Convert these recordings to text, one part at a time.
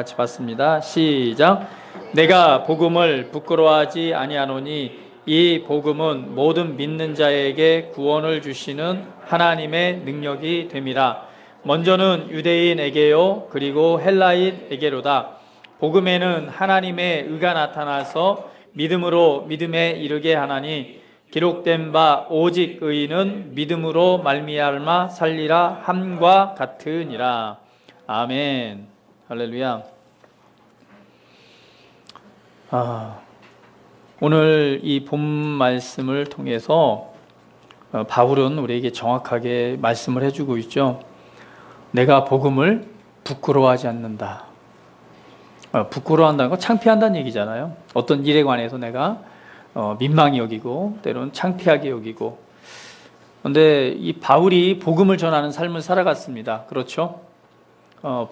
같이 봤습니다. 시작. 내가 복음을 부끄러워하지 아니하노니 이 복음은 모든 믿는 자에게 구원을 주시는 하나님의 능력이 됨이라. 먼저는 유대인에게요 그리고 헬라인에게로다. 복음에는 하나님의 의가 나타나서 믿음으로 믿음에 이르게 하나니 기록된 바 오직 의인은 믿음으로 말미암아 살리라 함과 같으니라. 아멘. 할렐루야. 오늘 이 본 말씀을 통해서 바울은 우리에게 정확하게 말씀을 해주고 있죠. 내가 복음을 부끄러워하지 않는다. 부끄러워한다는 건 창피한다는 얘기잖아요. 어떤 일에 관해서 내가 민망히 여기고 때로는 창피하게 여기고. 그런데 이 바울이 복음을 전하는 삶을 살아갔습니다. 그렇죠?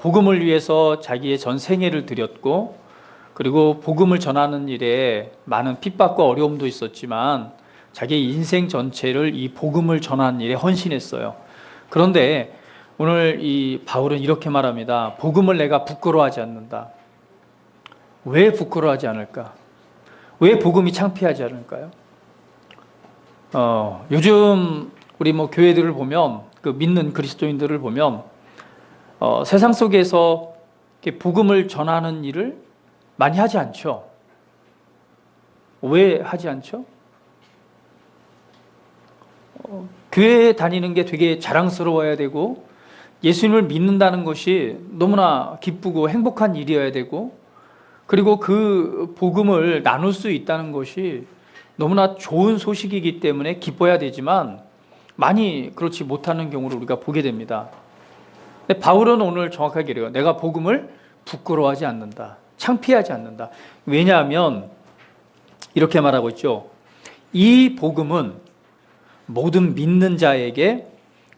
복음을 위해서 자기의 전 생애를 드렸고, 그리고 복음을 전하는 일에 많은 핍박과 어려움도 있었지만 자기의 인생 전체를 이 복음을 전하는 일에 헌신했어요. 그런데 오늘 이 바울은 이렇게 말합니다. 복음을 내가 부끄러워하지 않는다. 왜 부끄러워하지 않을까? 왜 복음이 창피하지 않을까요? 요즘 우리 교회들을 보면, 그 믿는 그리스도인들을 보면 세상 속에서 복음을 전하는 일을 많이 하지 않죠. 왜 하지 않죠? 교회에 다니는 게 되게 자랑스러워야 되고, 예수님을 믿는다는 것이 너무나 기쁘고 행복한 일이어야 되고, 그리고 그 복음을 나눌 수 있다는 것이 너무나 좋은 소식이기 때문에 기뻐야 되지만 많이 그렇지 못하는 경우를 우리가 보게 됩니다. 근데 바울은 오늘 정확하게 이래요. 내가 복음을 부끄러워하지 않는다. 창피하지 않는다. 왜냐하면 이렇게 말하고 있죠. 이 복음은 모든 믿는 자에게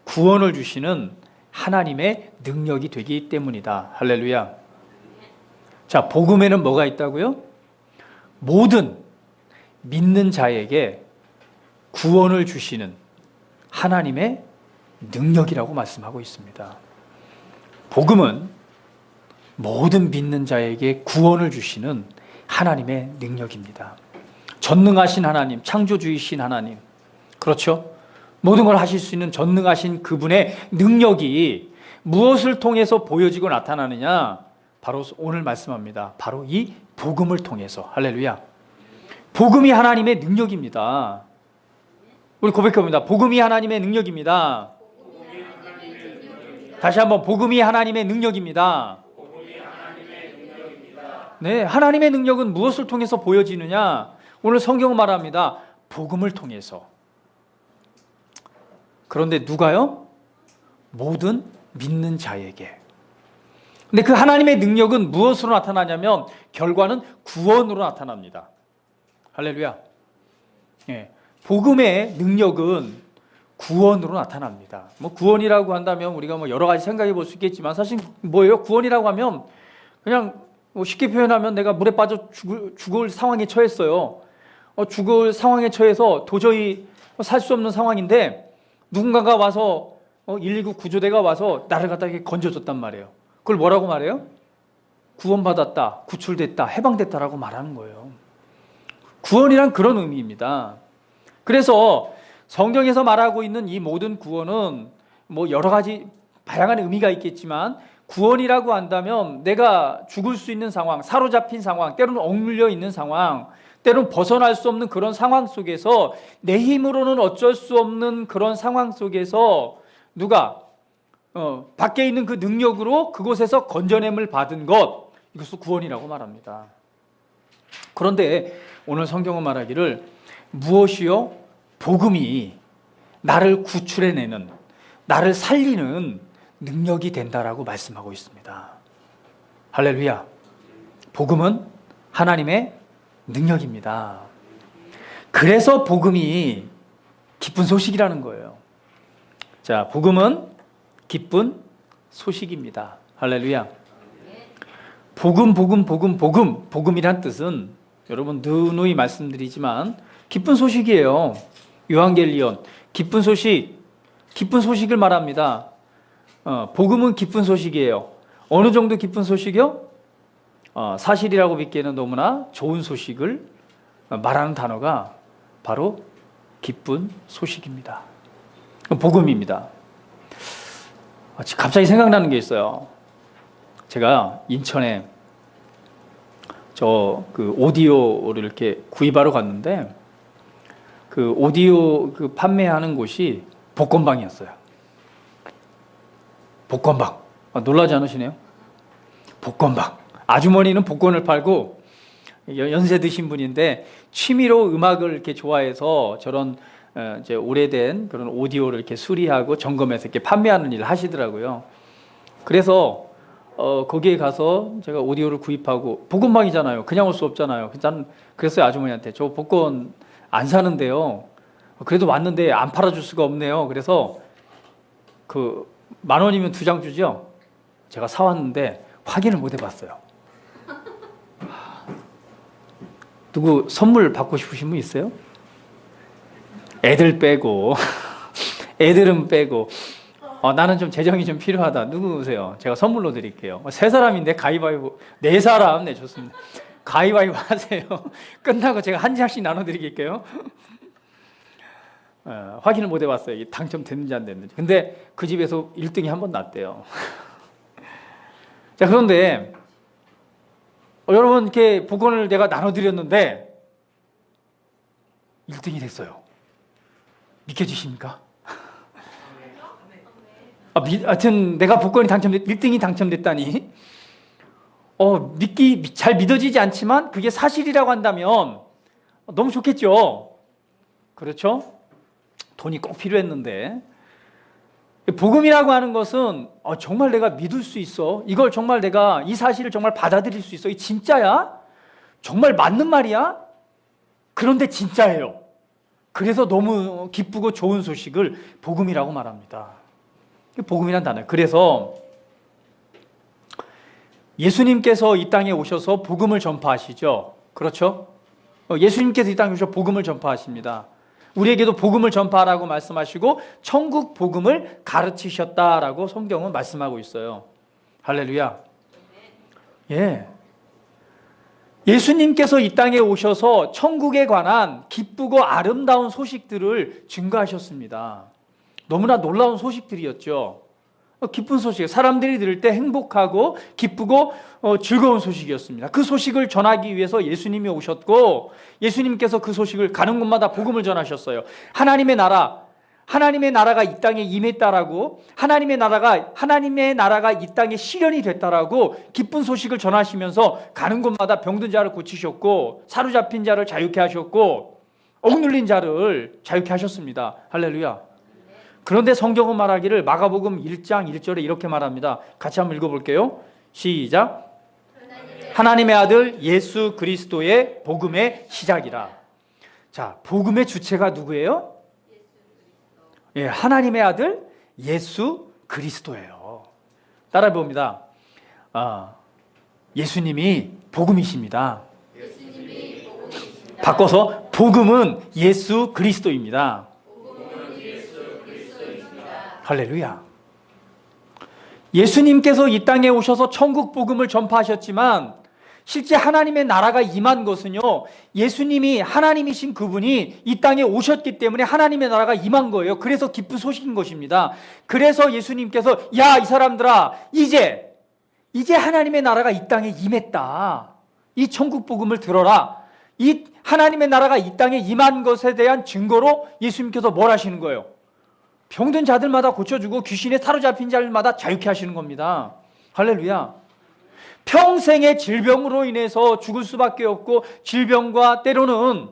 구원을 주시는 하나님의 능력이 되기 때문이다. 할렐루야. 자, 복음에는 뭐가 있다고요? 모든 믿는 자에게 구원을 주시는 하나님의 능력이라고 말씀하고 있습니다. 복음은 모든 믿는 자에게 구원을 주시는 하나님의 능력입니다. 전능하신 하나님, 창조주이신 하나님, 그렇죠? 모든 걸 하실 수 있는 전능하신 그분의 능력이 무엇을 통해서 보여지고 나타나느냐? 바로 오늘 말씀합니다. 바로 이 복음을 통해서. 할렐루야. 복음이 하나님의 능력입니다. 우리 고백해봅니다. 복음이 하나님의 능력입니다. 다시 한번, 복음이 하나님의 능력입니다. 네, 하나님의 능력은 무엇을 통해서 보여지느냐? 오늘 성경은 말합니다. 복음을 통해서. 그런데 누가요? 모든 믿는 자에게. 근데 그 하나님의 능력은 무엇으로 나타나냐면 결과는 구원으로 나타납니다. 할렐루야. 예, 복음의 능력은 구원으로 나타납니다. 구원이라고 한다면 우리가 여러 가지 생각해 볼 수 있겠지만 사실 뭐예요? 구원이라고 하면 그냥 쉽게 표현하면 내가 물에 빠져 죽을 상황에 처했어요. 죽을 상황에 처해서 도저히 살 수 없는 상황인데 누군가가 와서 119 구조대가 와서 나를 갖다 이렇게 건져줬단 말이에요. 그걸 뭐라고 말해요? 구원받았다, 구출됐다, 해방됐다라고 말하는 거예요. 구원이란 그런 의미입니다. 그래서 성경에서 말하고 있는 이 모든 구원은 여러 가지 다양한 의미가 있겠지만 구원이라고 한다면 내가 죽을 수 있는 상황, 사로잡힌 상황, 때로는 억눌려 있는 상황, 때로는 벗어날 수 없는 그런 상황 속에서 내 힘으로는 어쩔 수 없는 그런 상황 속에서 누가 밖에 있는 그 능력으로 그곳에서 건져냄을 받은 것, 이것을 구원이라고 말합니다. 그런데 오늘 성경은 말하기를 무엇이요? 복음이 나를 구출해내는, 나를 살리는 능력이 된다라고 말씀하고 있습니다. 할렐루야. 복음은 하나님의 능력입니다. 그래서 복음이 기쁜 소식이라는 거예요. 자, 복음은 기쁜 소식입니다. 할렐루야. 복음이란 뜻은 여러분 누누이 말씀드리지만 기쁜 소식이에요. 요한겔리온, 기쁜 소식을 말합니다. 복음은 기쁜 소식이에요. 어느 정도 기쁜 소식이요? 사실이라고 믿기에는 너무나 좋은 소식을 말하는 단어가 바로 기쁜 소식입니다. 복음입니다. 갑자기 생각나는 게 있어요. 제가 인천에 그 오디오를 이렇게 구입하러 갔는데 그 오디오 그 판매하는 곳이 복권방이었어요. 복권방. 놀라지 않으시네요? 복권방. 아주머니는 복권을 팔고 연세 드신 분인데 취미로 음악을 이렇게 좋아해서 저런 이제 오래된 그런 오디오를 이렇게 수리하고 점검해서 이렇게 판매하는 일을 하시더라고요. 그래서 거기에 가서 제가 오디오를 구입하고 복권방이잖아요. 그냥 올 수 없잖아요. 저는 그랬어요. 아주머니한테 저 복권 안 사는데요. 그래도 왔는데 안 팔아줄 수가 없네요. 그래서 그 10,000원이면 2장 주죠. 제가 사왔는데 확인을 못 해봤어요. 누구 선물 받고 싶으신 분 있어요? 애들 빼고 애들은 빼고 나는 좀 재정이 좀 필요하다. 누구세요? 제가 선물로 드릴게요. 3사람인데 가위바위보 4사람. 네, 좋습니다. 가위바위보 하세요. 끝나고 제가 한 장씩 나눠드릴게요. 확인을 못 해봤어요. 당첨됐는지 안 됐는지. 근데 그 집에서 1등이 한 번 났대요. 자, 그런데 여러분 이렇게 복권을 내가 나눠드렸는데 1등이 됐어요. 믿겨지십니까? 하여튼 내가 복권이 1등이 당첨됐다니 잘 믿어지지 않지만 그게 사실이라고 한다면 너무 좋겠죠. 그렇죠? 돈이 꼭 필요했는데 복음이라고 하는 것은 정말 내가 믿을 수 있어. 이걸 정말 내가 이 사실을 정말 받아들일 수 있어. 이 진짜야? 정말 맞는 말이야? 그런데 진짜예요. 그래서 너무 기쁘고 좋은 소식을 복음이라고 말합니다. 복음이란 단어. 그래서 예수님께서 이 땅에 오셔서 복음을 전파하시죠. 그렇죠? 예수님께서 이 땅에 오셔서 복음을 전파하십니다. 우리에게도 복음을 전파하라고 말씀하시고 천국 복음을 가르치셨다라고 성경은 말씀하고 있어요. 할렐루야. 예. 예수님께서 이 땅에 오셔서 천국에 관한 기쁘고 아름다운 소식들을 증거하셨습니다. 너무나 놀라운 소식들이었죠. 기쁜 소식, 사람들이 들을 때 행복하고 기쁘고 즐거운 소식이었습니다. 그 소식을 전하기 위해서 예수님이 오셨고 예수님께서 그 소식을 가는 곳마다 복음을 전하셨어요. 하나님의 나라가 이 땅에 임했다라고, 하나님의 나라가 이 땅에 실현이 됐다라고 기쁜 소식을 전하시면서 가는 곳마다 병든 자를 고치셨고 사로잡힌 자를 자유케 하셨고 억눌린 자를 자유케 하셨습니다. 할렐루야. 그런데 성경은 말하기를 마가복음 1장 1절에 이렇게 말합니다. 같이 한번 읽어볼게요. 시작. 하나님의 아들 예수 그리스도의 복음의 시작이라. 자, 복음의 주체가 누구예요? 예, 하나님의 아들 예수 그리스도예요. 따라 봅니다. 예수님이 복음이십니다. 바꿔서 복음은 예수 그리스도입니다. 할렐루야. 예수님께서 이 땅에 오셔서 천국 복음을 전파하셨지만 실제 하나님의 나라가 임한 것은요, 예수님이 하나님이신 그분이 이 땅에 오셨기 때문에 하나님의 나라가 임한 거예요. 그래서 기쁜 소식인 것입니다. 그래서 예수님께서 야, 이 사람들아, 이제 하나님의 나라가 이 땅에 임했다. 이 천국 복음을 들어라. 이 하나님의 나라가 이 땅에 임한 것에 대한 증거로 예수님께서 뭘 하시는 거예요? 병든 자들마다 고쳐주고 귀신에 사로잡힌 자들마다 자유케 하시는 겁니다. 할렐루야. 평생의 질병으로 인해서 죽을 수밖에 없고 질병과 때로는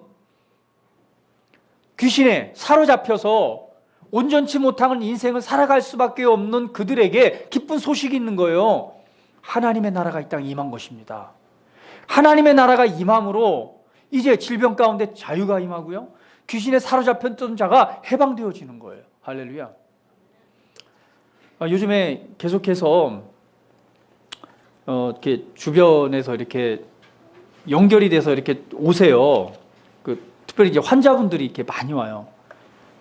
귀신에 사로잡혀서 온전치 못한 인생을 살아갈 수밖에 없는 그들에게 기쁜 소식이 있는 거예요. 하나님의 나라가 이 땅에 임한 것입니다. 하나님의 나라가 임함으로 이제 질병 가운데 자유가 임하고요, 귀신에 사로잡혔던 자가 해방되어지는 거예요. 할렐루야. 요즘에 계속해서 이렇게 주변에서 이렇게 연결이 돼서 이렇게 오세요. 특별히 이제 환자분들이 이렇게 많이 와요.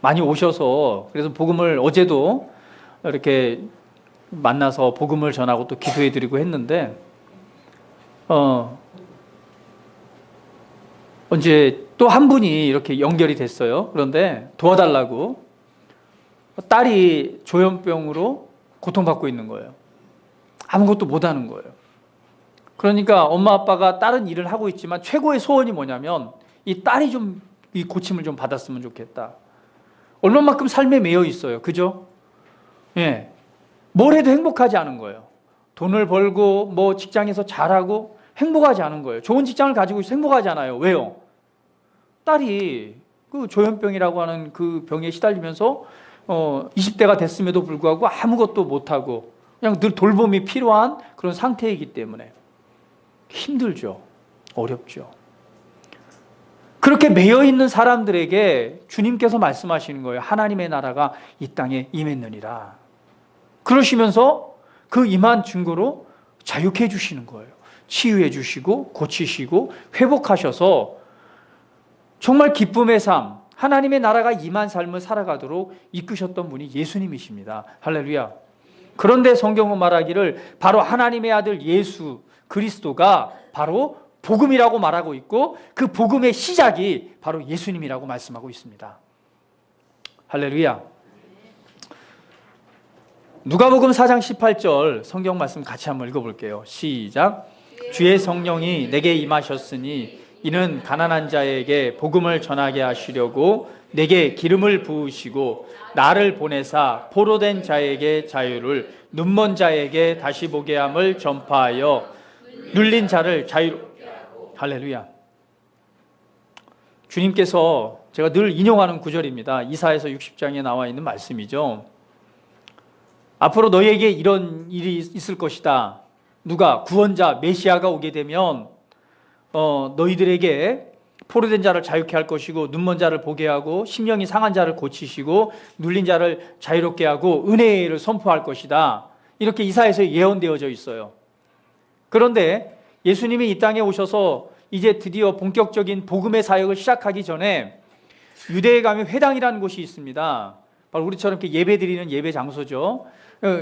많이 오셔서 그래서 복음을 어제도 이렇게 만나서 복음을 전하고 또 기도해드리고 했는데 언제 또 한 분이 이렇게 연결이 됐어요. 그런데 도와달라고 딸이 조현병으로 고통받고 있는 거예요. 아무것도 못하는 거예요. 그러니까 엄마 아빠가 다른 일을 하고 있지만 최고의 소원이 뭐냐면 이 딸이 좀 이 고침을 좀 받았으면 좋겠다. 얼마만큼 삶에 매여 있어요. 그죠? 예. 뭘 해도 행복하지 않은 거예요. 돈을 벌고 뭐 직장에서 잘하고 행복하지 않은 거예요. 좋은 직장을 가지고 있어 행복하지 않아요. 왜요? 딸이 그 조현병이라고 하는 그 병에 시달리면서 20대가 됐음에도 불구하고 아무것도 못하고 그냥 늘 돌봄이 필요한 그런 상태이기 때문에 힘들죠. 어렵죠. 그렇게 매여 있는 사람들에게 주님께서 말씀하시는 거예요. 하나님의 나라가 이 땅에 임했느니라. 그러시면서 그 임한 증거로 자유케 해주시는 거예요. 치유해 주시고 고치시고 회복하셔서 정말 기쁨의 삶, 하나님의 나라가 임한 삶을 살아가도록 이끄셨던 분이 예수님이십니다. 할렐루야. 그런데 성경은 말하기를 바로 하나님의 아들 예수 그리스도가 바로 복음이라고 말하고 있고 그 복음의 시작이 바로 예수님이라고 말씀하고 있습니다. 할렐루야. 누가복음 4장 18절 성경 말씀 같이 한번 읽어볼게요. 시작. 주의 성령이 내게 임하셨으니 이는 가난한 자에게 복음을 전하게 하시려고 내게 기름을 부으시고 나를 보내사 포로된 자에게 자유를 눈먼 자에게 다시 보게 함을 전파하여 눌린 자를 자유로. 할렐루야. 주님께서 제가 늘 인용하는 구절입니다. 이사야서 60장에 나와 있는 말씀이죠. 앞으로 너희에게 이런 일이 있을 것이다. 누가? 구원자 메시아가 오게 되면 너희들에게 포로된 자를 자유케 할 것이고 눈먼 자를 보게 하고 심령이 상한 자를 고치시고 눌린 자를 자유롭게 하고 은혜를 선포할 것이다. 이렇게 이사야서에 예언되어져 있어요. 그런데 예수님이 이 땅에 오셔서 이제 드디어 본격적인 복음의 사역을 시작하기 전에 유대에 가면 회당이라는 곳이 있습니다. 바로 우리처럼 이렇게 예배 드리는 예배 장소죠.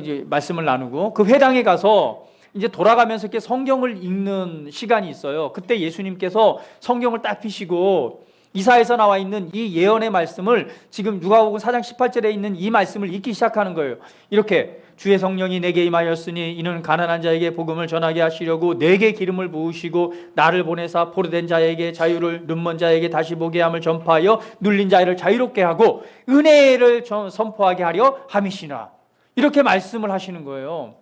이제 말씀을 나누고 그 회당에 가서 이제 돌아가면서 이렇게 성경을 읽는 시간이 있어요. 그때 예수님께서 성경을 딱 펴시고 이사야에서 나와 있는 이 예언의 말씀을 지금 누가복음 4장 18절에 있는 이 말씀을 읽기 시작하는 거예요. 이렇게 주의 성령이 내게 임하였으니 이는 가난한 자에게 복음을 전하게 하시려고 내게 기름을 부으시고 나를 보내사 포로된 자에게 자유를 눈먼 자에게 다시 보게 함을 전파하여 눌린 자를 자유롭게 하고 은혜를 선포하게 하려 함이시나. 이렇게 말씀을 하시는 거예요.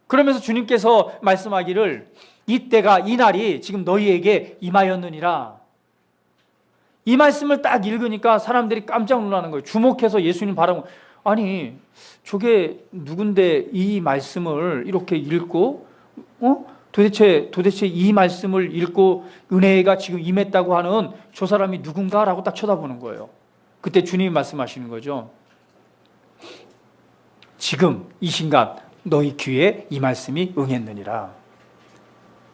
그러면서 주님께서 말씀하기를 이때가 이 날이 지금 너희에게 임하였느니라. 이 말씀을 딱 읽으니까 사람들이 깜짝 놀라는 거예요. 주목해서 예수님 바라보고 아니 저게 누군데 이 말씀을 이렇게 읽고 도대체 이 말씀을 읽고 은혜가 지금 임했다고 하는 저 사람이 누군가라고 딱 쳐다보는 거예요. 그때 주님이 말씀하시는 거죠. 지금 이 순간 너희 귀에 이 말씀이 응했느니라.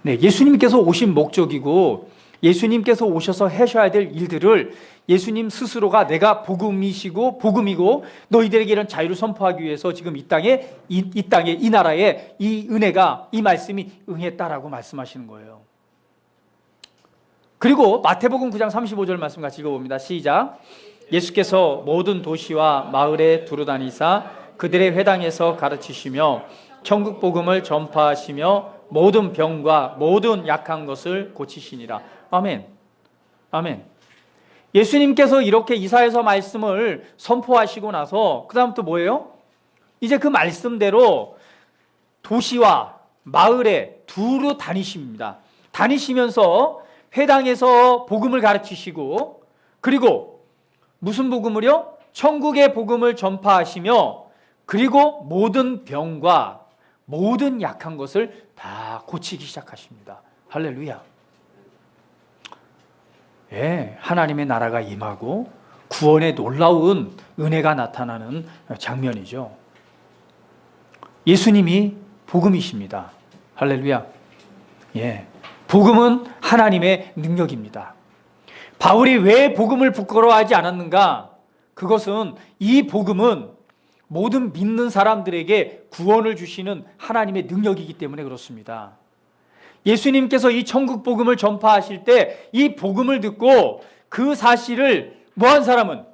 네, 예수님께서 오신 목적이고 예수님께서 오셔서 하셔야 될 일들을 예수님 스스로가 내가 복음이시고 복음이고 너희들에게 이런 자유를 선포하기 위해서 지금 이 땅에 이 나라에 이 은혜가 이 말씀이 응했다라고 말씀하시는 거예요. 그리고 마태복음 9장 35절 말씀 같이 읽어봅니다. 시작. 예수께서 모든 도시와 마을에 두루다니사 그들의 회당에서 가르치시며 천국 복음을 전파하시며 모든 병과 모든 약한 것을 고치시니라. 아멘. 아멘. 예수님께서 이렇게 이사야서 말씀을 선포하시고 나서 그 다음 또 뭐예요? 이제 그 말씀대로 도시와 마을에 두루 다니십니다. 다니시면서 회당에서 복음을 가르치시고 그리고 무슨 복음을요? 천국의 복음을 전파하시며 그리고 모든 병과 모든 약한 것을 다 고치기 시작하십니다. 할렐루야. 예, 하나님의 나라가 임하고 구원의 놀라운 은혜가 나타나는 장면이죠. 예수님이 복음이십니다. 할렐루야. 예, 복음은 하나님의 능력입니다. 바울이 왜 복음을 부끄러워하지 않았는가? 그것은 이 복음은 모든 믿는 사람들에게 구원을 주시는 하나님의 능력이기 때문에 그렇습니다. 예수님께서 이 천국 복음을 전파하실 때 이 복음을 듣고 그 사실을 뭐한 사람은,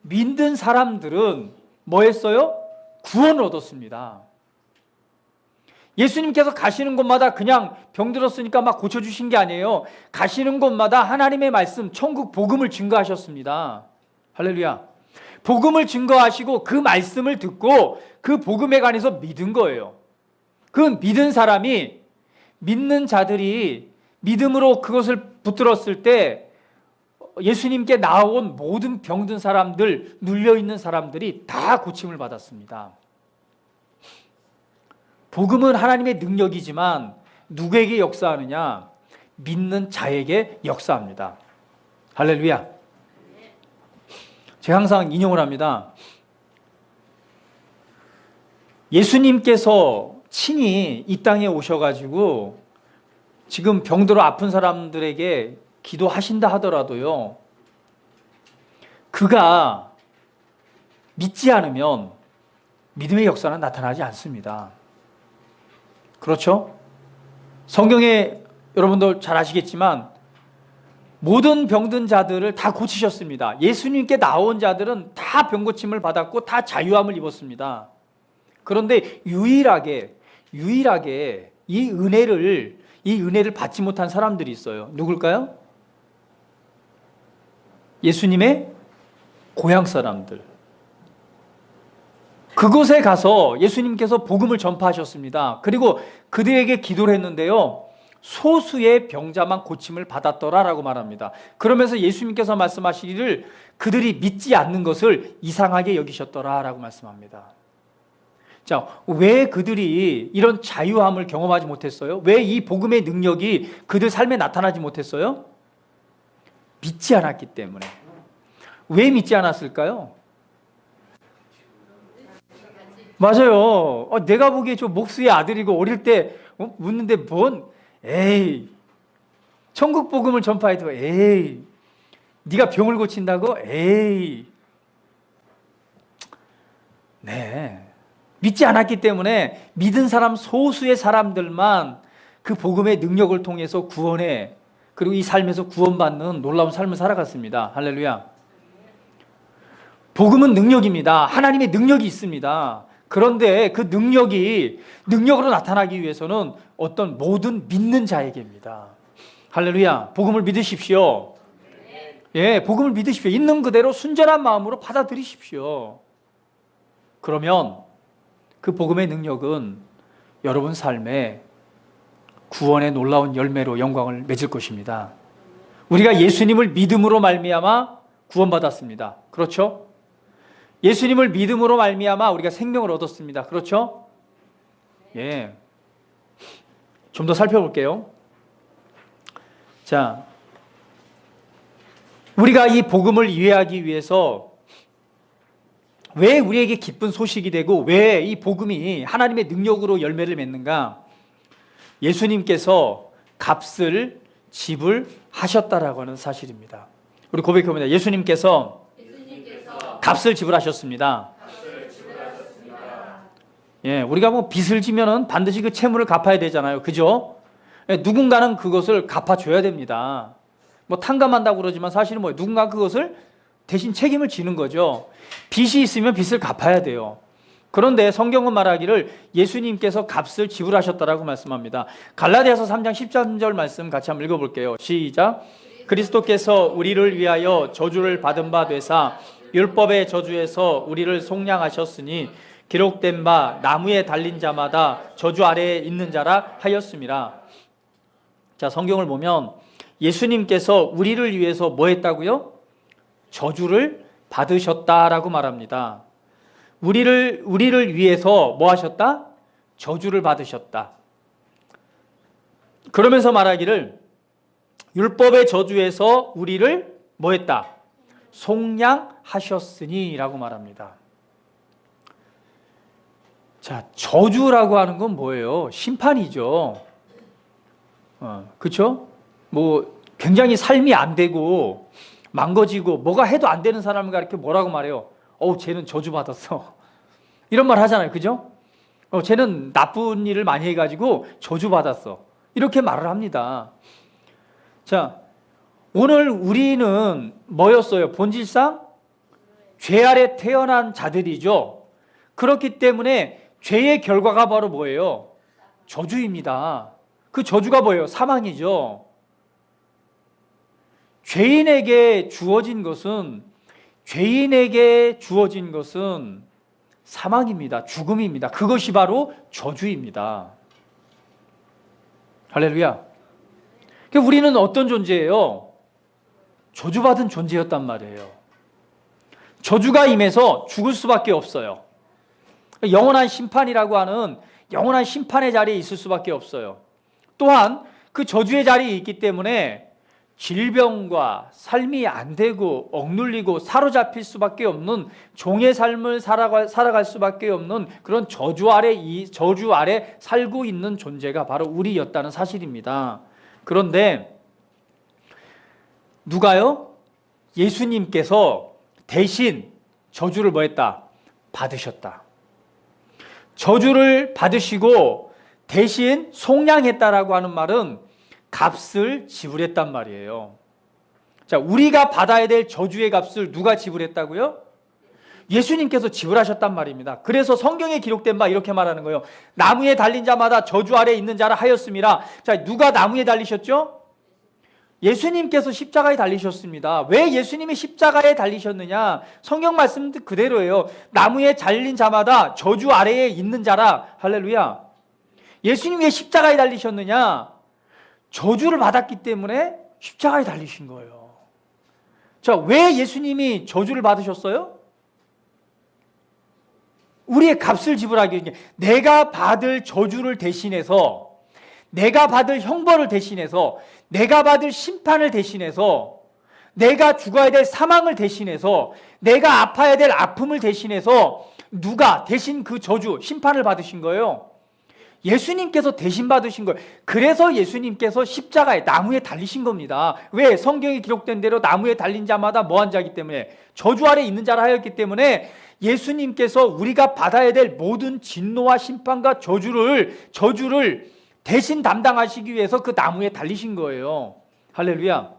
믿는 사람들은 뭐 했어요? 구원을 얻었습니다. 예수님께서 가시는 곳마다 그냥 병들었으니까 막 고쳐주신 게 아니에요. 가시는 곳마다 하나님의 말씀, 천국 복음을 증거하셨습니다. 할렐루야. 복음을 증거하시고 그 말씀을 듣고 그 복음에 관해서 믿은 거예요. 그 믿은 사람이, 믿는 자들이 믿음으로 그것을 붙들었을 때 예수님께 나온 모든 병든 사람들, 눌려있는 사람들이 다 고침을 받았습니다. 복음은 하나님의 능력이지만 누구에게 역사하느냐? 믿는 자에게 역사합니다. 할렐루야. 제가 항상 인용을 합니다. 예수님께서 친히 이 땅에 오셔가지고 지금 병들어 아픈 사람들에게 기도하신다 하더라도요, 그가 믿지 않으면 믿음의 역사는 나타나지 않습니다. 그렇죠? 성경에 여러분들 잘 아시겠지만 모든 병든 자들을 다 고치셨습니다. 예수님께 나온 자들은 다 병고침을 받았고 다 자유함을 입었습니다. 그런데 유일하게 이 은혜를 받지 못한 사람들이 있어요. 누굴까요? 예수님의 고향 사람들. 그곳에 가서 예수님께서 복음을 전파하셨습니다. 그리고 그들에게 기도를 했는데요, 소수의 병자만 고침을 받았더라라고 말합니다. 그러면서 예수님께서 말씀하시기를 그들이 믿지 않는 것을 이상하게 여기셨더라라고 말씀합니다. 자, 왜 그들이 이런 자유함을 경험하지 못했어요? 왜 이 복음의 능력이 그들 삶에 나타나지 못했어요? 믿지 않았기 때문에. 왜 믿지 않았을까요? 맞아요. 내가 보기에 저 목수의 아들이고 어릴 때 묻는데 에이, 천국 복음을 전파해도 에이, 네가 병을 고친다고? 에이. 네. 믿지 않았기 때문에 믿은 사람 소수의 사람들만 그 복음의 능력을 통해서 구원해, 그리고 이 삶에서 구원받는 놀라운 삶을 살아갔습니다. 할렐루야. 복음은 능력입니다. 하나님의 능력이 있습니다. 그런데 그 능력으로 나타나기 위해서는 어떤 모든 믿는 자에게입니다. 할렐루야. 복음을 믿으십시오. 예, 복음을 믿으십시오. 있는 그대로 순전한 마음으로 받아들이십시오. 그러면 그 복음의 능력은 여러분 삶에 구원의 놀라운 열매로 영광을 맺을 것입니다. 우리가 예수님을 믿음으로 말미암아 구원받았습니다. 그렇죠? 예수님을 믿음으로 말미암아 우리가 생명을 얻었습니다. 그렇죠? 예. 좀 더 살펴볼게요. 자, 우리가 이 복음을 이해하기 위해서 왜 우리에게 기쁜 소식이 되고 왜 이 복음이 하나님의 능력으로 열매를 맺는가? 예수님께서 값을 지불하셨다라고 하는 사실입니다. 우리 고백해봅니다. 예수님께서 값을 지불하셨습니다. 예, 우리가 뭐 빚을 지면은 반드시 그 채무를 갚아야 되잖아요. 그죠? 예, 누군가는 그것을 갚아줘야 됩니다. 뭐 탕감한다고 그러지만 사실은 뭐예요? 누군가 그것을 대신 책임을 지는 거죠. 빚이 있으면 빚을 갚아야 돼요. 그런데 성경은 말하기를 예수님께서 값을 지불하셨다라고 말씀합니다. 갈라디아서 3장 13절 말씀 같이 한번 읽어볼게요. 시작. 그리스도께서 우리를 위하여 저주를 받은 바 되사 율법의 저주에서 우리를 속량하셨으니 기록된 바 나무에 달린 자마다 저주 아래에 있는 자라 하였습니다. 자, 성경을 보면 예수님께서 우리를 위해서 뭐 했다고요? 저주를 받으셨다라고 말합니다. 우리를 위해서 뭐 하셨다? 저주를 받으셨다. 그러면서 말하기를 율법의 저주에서 우리를 뭐 했다? 속량하셨으니 라고 말합니다. 자, 저주라고 하는 건 뭐예요? 심판이죠. 그렇죠? 뭐 굉장히 삶이 안 되고 망가지고 뭐가 해도 안 되는 사람을 가리켜 뭐라고 말해요? 쟤는 저주받았어. 이런 말 하잖아요. 그죠? 쟤는 나쁜 일을 많이 해가지고 저주받았어. 이렇게 말을 합니다. 자, 오늘 우리는 뭐였어요? 본질상 죄 아래 태어난 자들이죠. 그렇기 때문에 죄의 결과가 바로 뭐예요? 저주입니다. 그 저주가 뭐예요? 사망이죠. 죄인에게 주어진 것은 사망입니다. 죽음입니다. 그것이 바로 저주입니다. 할렐루야. 그러니까 우리는 어떤 존재예요? 저주받은 존재였단 말이에요. 저주가 임해서 죽을 수밖에 없어요. 영원한 심판이라고 하는 영원한 심판의 자리에 있을 수밖에 없어요. 또한 그 저주의 자리에 있기 때문에 질병과 삶이 안 되고 억눌리고 사로잡힐 수밖에 없는 종의 삶을 살아갈 수밖에 없는 그런 저주 아래 살고 있는 존재가 바로 우리였다는 사실입니다. 그런데 누가요? 예수님께서 대신 저주를 뭐했다? 받으셨다. 저주를 받으시고 대신 속량했다라고 하는 말은 값을 지불했단 말이에요. 자, 우리가 받아야 될 저주의 값을 누가 지불했다고요? 예수님께서 지불하셨단 말입니다. 그래서 성경에 기록된 바 이렇게 말하는 거예요. 나무에 달린 자마다 저주 아래 있는 자라 하였음이라. 자, 누가 나무에 달리셨죠? 예수님께서 십자가에 달리셨습니다. 왜 예수님이 십자가에 달리셨느냐? 성경 말씀 그대로예요. 나무에 달린 자마다 저주 아래에 있는 자라. 할렐루야. 예수님이 왜 십자가에 달리셨느냐? 저주를 받았기 때문에 십자가에 달리신 거예요. 자, 왜 예수님이 저주를 받으셨어요? 우리의 값을 지불하기 위해 내가 받을 저주를 대신해서, 내가 받을 형벌을 대신해서, 내가 받을 심판을 대신해서, 내가 죽어야 될 사망을 대신해서, 내가 아파야 될 아픔을 대신해서 누가 대신 그 저주, 심판을 받으신 거예요? 예수님께서 대신 받으신 거예요. 그래서 예수님께서 십자가에 나무에 달리신 겁니다. 왜? 성경에 기록된 대로 나무에 달린 자마다 뭐한 자이기 때문에, 저주 아래 있는 자라 하였기 때문에 예수님께서 우리가 받아야 될 모든 진노와 심판과 저주를 대신 담당하시기 위해서 그 나무에 달리신 거예요. 할렐루야.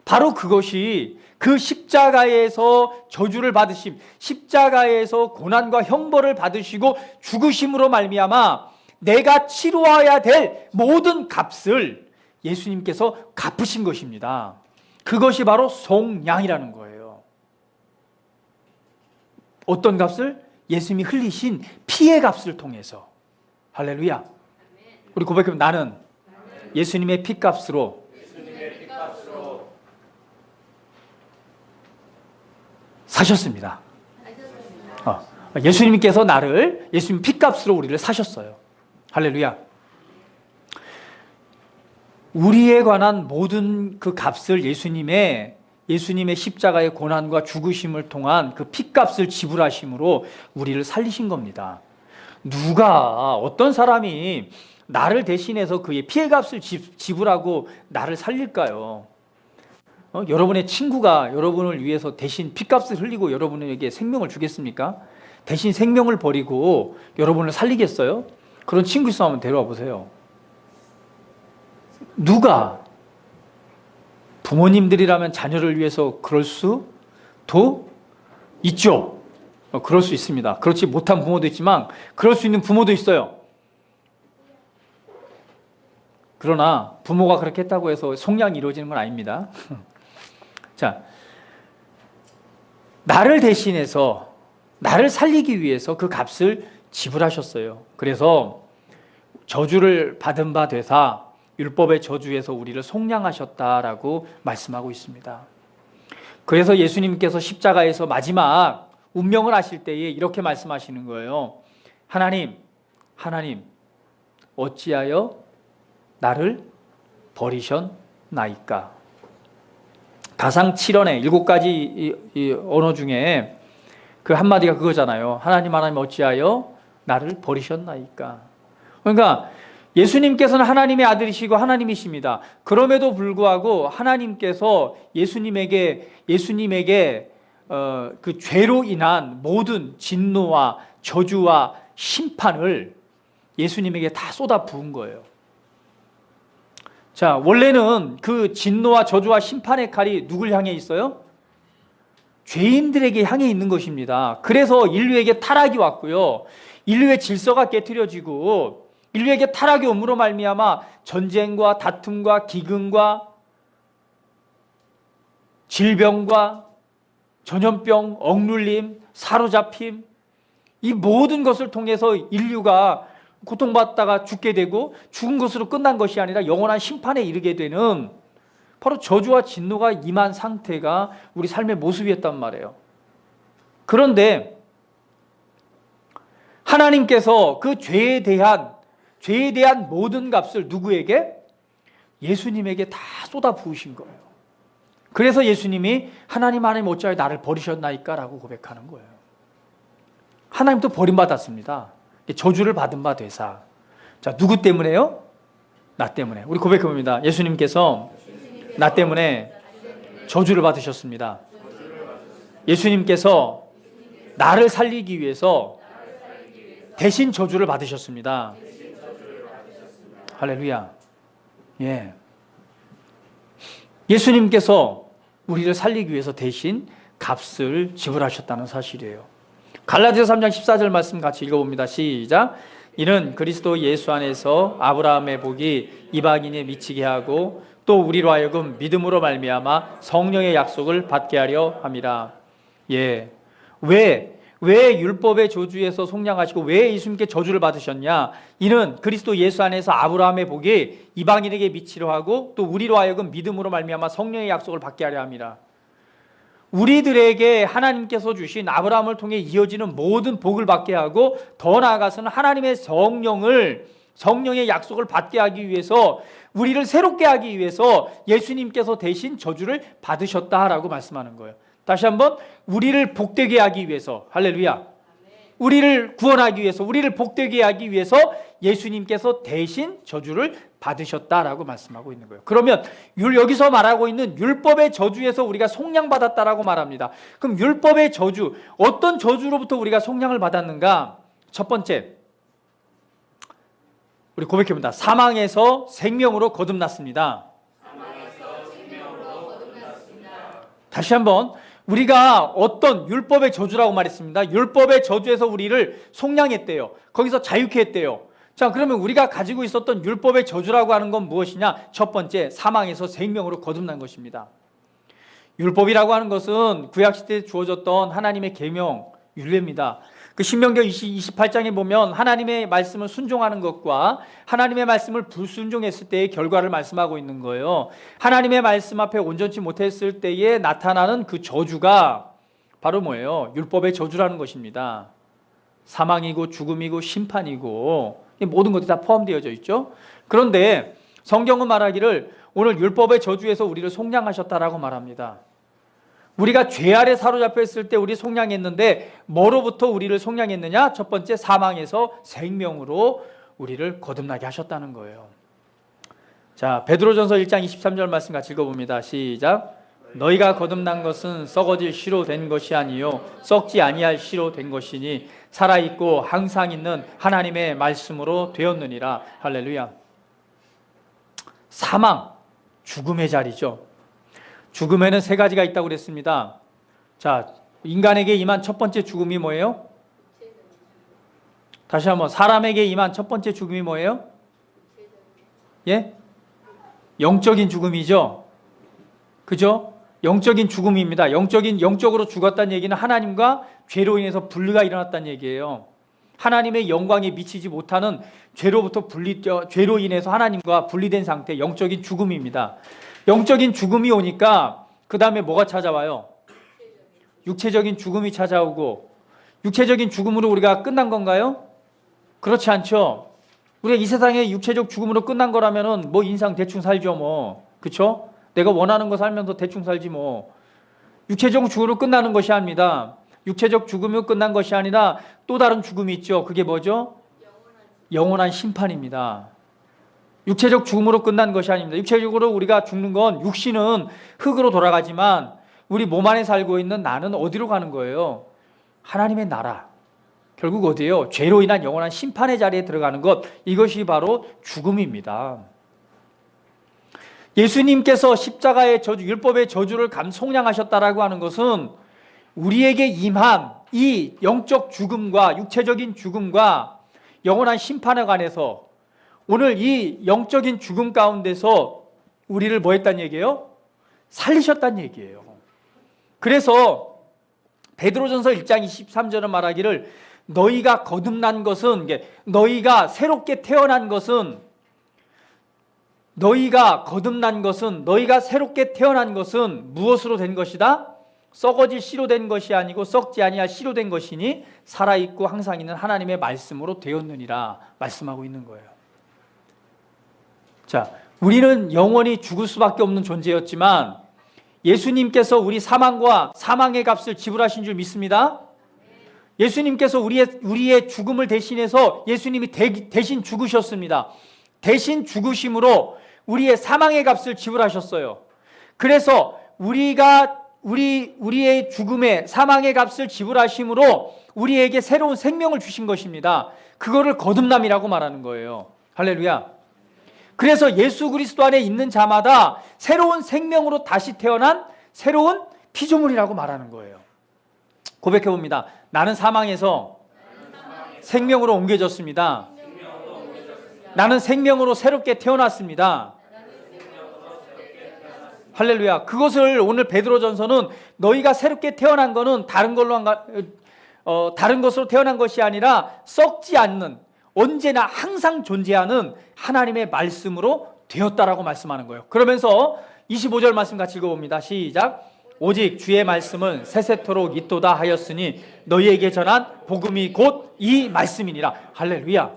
바로 그것이 그 십자가에서 저주를 받으심, 십자가에서 고난과 형벌을 받으시고 죽으심으로 말미암아 내가 치루어야 될 모든 값을 예수님께서 갚으신 것입니다. 그것이 바로 속량이라는 거예요. 어떤 값을? 예수님이 흘리신 피의 값을 통해서. 할렐루야. 우리 고백하면 나는 예수님의 피값으로 사셨습니다. 예수님께서 예수님 피값으로 우리를 사셨어요. 할렐루야. 우리에 관한 모든 그 값을 예수님의 십자가의 고난과 죽으심을 통한 그 피값을 지불하심으로 우리를 살리신 겁니다. 어떤 사람이 나를 대신해서 그의 피해값을 지불하고 나를 살릴까요? 여러분의 친구가 여러분을 위해서 대신 피값을 흘리고 여러분에게 생명을 주겠습니까? 대신 생명을 버리고 여러분을 살리겠어요? 그런 친구 있으면 한번 데려와 보세요. 누가? 부모님들이라면 자녀를 위해서 그럴 수도 있죠. 그럴 수 있습니다. 그렇지 못한 부모도 있지만 그럴 수 있는 부모도 있어요. 그러나 부모가 그렇게 했다고 해서 속량이 이루어지는 건 아닙니다. 자, 나를 대신해서 나를 살리기 위해서 그 값을 지불하셨어요. 그래서 저주를 받은 바 되사 율법의 저주에서 우리를 속량하셨다라고 말씀하고 있습니다. 그래서 예수님께서 십자가에서 마지막 운명을 하실 때에 이렇게 말씀하시는 거예요. 하나님, 어찌하여 나를 버리셨나이까? 가상 7언의 7가지 이 언어 중에 그 한마디가 그거잖아요. 하나님 어찌하여 나를 버리셨나이까? 그러니까 예수님께서는 하나님의 아들이시고 하나님이십니다. 그럼에도 불구하고 하나님께서 예수님에게 그 죄로 인한 모든 진노와 저주와 심판을 예수님에게 다 쏟아 부은 거예요. 자, 원래는 그 진노와 저주와 심판의 칼이 누굴 향해 있어요? 죄인들에게 향해 있는 것입니다. 그래서 인류에게 타락이 왔고요. 인류의 질서가 깨트려지고 인류에게 타락이 옴으로 말미암아 전쟁과 다툼과 기근과 질병과 전염병, 억눌림, 사로잡힘, 이 모든 것을 통해서 인류가 고통받다가 죽게 되고 죽은 것으로 끝난 것이 아니라 영원한 심판에 이르게 되는 바로 저주와 진노가 임한 상태가 우리 삶의 모습이었단 말이에요. 그런데 하나님께서 그 죄에 대한 모든 값을 누구에게? 예수님에게 다 쏟아 부으신 거예요. 그래서 예수님이 하나님 어찌하여 나를 버리셨나이까? 라고 고백하는 거예요. 하나님도 버림받았습니다. 저주를 받은 바 되사. 자, 누구 때문에요? 나 때문에. 우리 고백해봅니다. 예수님께서 나 때문에 저주를 받으셨습니다. 예수님께서 나를 살리기 위해서 대신 저주를 받으셨습니다. 할렐루야. 예. 예수님께서 우리를 살리기 위해서 대신 값을 지불하셨다는 사실이에요. 갈라디아서 3장 14절 말씀 같이 읽어봅니다. 시작. 이는 그리스도 예수 안에서 아브라함의 복이 이방인에 미치게 하고 또 우리로 하여금 믿음으로 말미암아 성령의 약속을 받게 하려 함이라. 예. 왜 율법의 저주에서 속량하시고 왜 예수님께 저주를 받으셨냐? 이는 그리스도 예수 안에서 아브라함의 복이 이방인에게 미치려 하고 또 우리로 하여금 믿음으로 말미암아 성령의 약속을 받게 하려 함이라. 우리들에게 하나님께서 주신 아브라함을 통해 이어지는 모든 복을 받게 하고 더 나아가서는 하나님의 성령의 약속을 받게 하기 위해서 우리를 새롭게 하기 위해서 예수님께서 대신 저주를 받으셨다라고 말씀하는 거예요. 다시 한번 우리를 복되게 하기 위해서, 할렐루야, 우리를 구원하기 위해서, 우리를 복되게 하기 위해서 예수님께서 대신 저주를 받으셨다라고 말씀하고 있는 거예요. 그러면 여기서 말하고 있는 율법의 저주에서 우리가 속량받았다라고 말합니다. 그럼 율법의 저주, 어떤 저주로부터 우리가 속량을 받았는가? 첫 번째, 우리 고백해봅니다. 사망에서 생명으로 거듭났습니다. 다시 한번, 우리가 어떤 율법의 저주라고 말했습니다. 율법의 저주에서 우리를 속량했대요. 거기서 자유케 했대요. 자, 그러면 우리가 가지고 있었던 율법의 저주라고 하는 건 무엇이냐? 첫 번째, 사망에서 생명으로 거듭난 것입니다. 율법이라고 하는 것은 구약시대에 주어졌던 하나님의 계명, 율례입니다. 그 신명기 28장에 보면 하나님의 말씀을 순종하는 것과 하나님의 말씀을 불순종했을 때의 결과를 말씀하고 있는 거예요. 하나님의 말씀 앞에 온전치 못했을 때에 나타나는 그 저주가 바로 뭐예요? 율법의 저주라는 것입니다. 사망이고 죽음이고 심판이고 모든 것들이 다 포함되어져 있죠. 그런데 성경은 말하기를 오늘 율법의 저주에서 우리를 속량하셨다라고 말합니다. 우리가 죄 아래 사로잡혀 있을 때 우리 속량했는데 뭐로부터 우리를 속량했느냐? 첫 번째, 사망에서 생명으로 우리를 거듭나게 하셨다는 거예요. 자, 베드로전서 1장 23절 말씀 같이 읽어봅니다. 시작. 너희가 거듭난 것은 썩어질 씨로 된 것이 아니요 썩지 아니할 씨로 된 것이니 살아있고 항상 있는 하나님의 말씀으로 되었느니라. 할렐루야. 사망, 죽음의 자리죠. 죽음에는 세 가지가 있다고 그랬습니다. 자, 인간에게 임한 첫 번째 죽음이 뭐예요? 다시 한번, 사람에게 임한 첫 번째 죽음이 뭐예요? 예? 영적인 죽음이죠. 그죠? 영적인 죽음입니다. 영적으로 죽었다는 얘기는 하나님과 죄로 인해서 분리가 일어났다는 얘기예요. 하나님의 영광에 미치지 못하는 죄로 인해서 하나님과 분리된 상태, 영적인 죽음입니다. 영적인 죽음이 오니까 그 다음에 뭐가 찾아와요? 육체적인 죽음이 찾아오고, 육체적인 죽음으로 우리가 끝난 건가요? 그렇지 않죠. 우리가 이 세상에 육체적 죽음으로 끝난 거라면은 뭐 인상 대충 살죠 뭐. 그쵸? 내가 원하는 거 살면서 대충 살지 뭐. 육체적 죽음으로 끝나는 것이 아닙니다. 육체적 죽음으로 끝난 것이 아니라 또 다른 죽음이 있죠. 그게 뭐죠? 영원한 심판입니다. 육체적 죽음으로 끝난 것이 아닙니다. 육체적으로 우리가 죽는 건 육신은 흙으로 돌아가지만 우리 몸 안에 살고 있는 나는 어디로 가는 거예요? 하나님의 나라. 결국 어디예요? 죄로 인한 영원한 심판의 자리에 들어가는 것, 이것이 바로 죽음입니다. 예수님께서 십자가의 저주, 율법의 저주를 감속량하셨다라고 하는 것은 우리에게 임한 이 영적 죽음과 육체적인 죽음과 영원한 심판에 관해서 오늘 이 영적인 죽음 가운데서 우리를 뭐 했단 얘기예요? 살리셨단 얘기예요. 그래서 베드로전서 1장 23절은 말하기를 너희가 거듭난 것은, 너희가 새롭게 태어난 것은, 너희가 새롭게 태어난 것은 무엇으로 된 것이다? 썩어질 씨로 된 것이 아니고 썩지 아니할 씨로 된 것이니 살아있고 항상 있는 하나님의 말씀으로 되었느니라 말씀하고 있는 거예요. 자, 우리는 영원히 죽을 수밖에 없는 존재였지만 예수님께서 우리 사망과 사망의 값을 지불하신 줄 믿습니다. 예수님께서 우리의 죽음을 대신해서 예수님이 대신 죽으셨습니다. 대신 죽으심으로 우리의 사망의 값을 지불하셨어요. 그래서 우리의 죽음의 사망의 값을 지불하심으로 우리에게 새로운 생명을 주신 것입니다. 그거를 거듭남이라고 말하는 거예요. 할렐루야. 그래서 예수 그리스도 안에 있는 자마다 새로운 생명으로 다시 태어난 새로운 피조물이라고 말하는 거예요. 고백해 봅니다. 나는 사망에서 생명으로 옮겨졌습니다. 나는 생명으로 새롭게 태어났습니다. 할렐루야. 그것을 오늘 베드로전서는 너희가 새롭게 태어난 것은 다른 것으로 태어난 것이 아니라 썩지 않는, 언제나 항상 존재하는 하나님의 말씀으로 되었다라고 말씀하는 거예요. 그러면서 25절 말씀 같이 읽어봅니다. 시작. 오직 주의 말씀은 세세토록 있도다 하였으니 너희에게 전한 복음이 곧 이 말씀이니라. 할렐루야.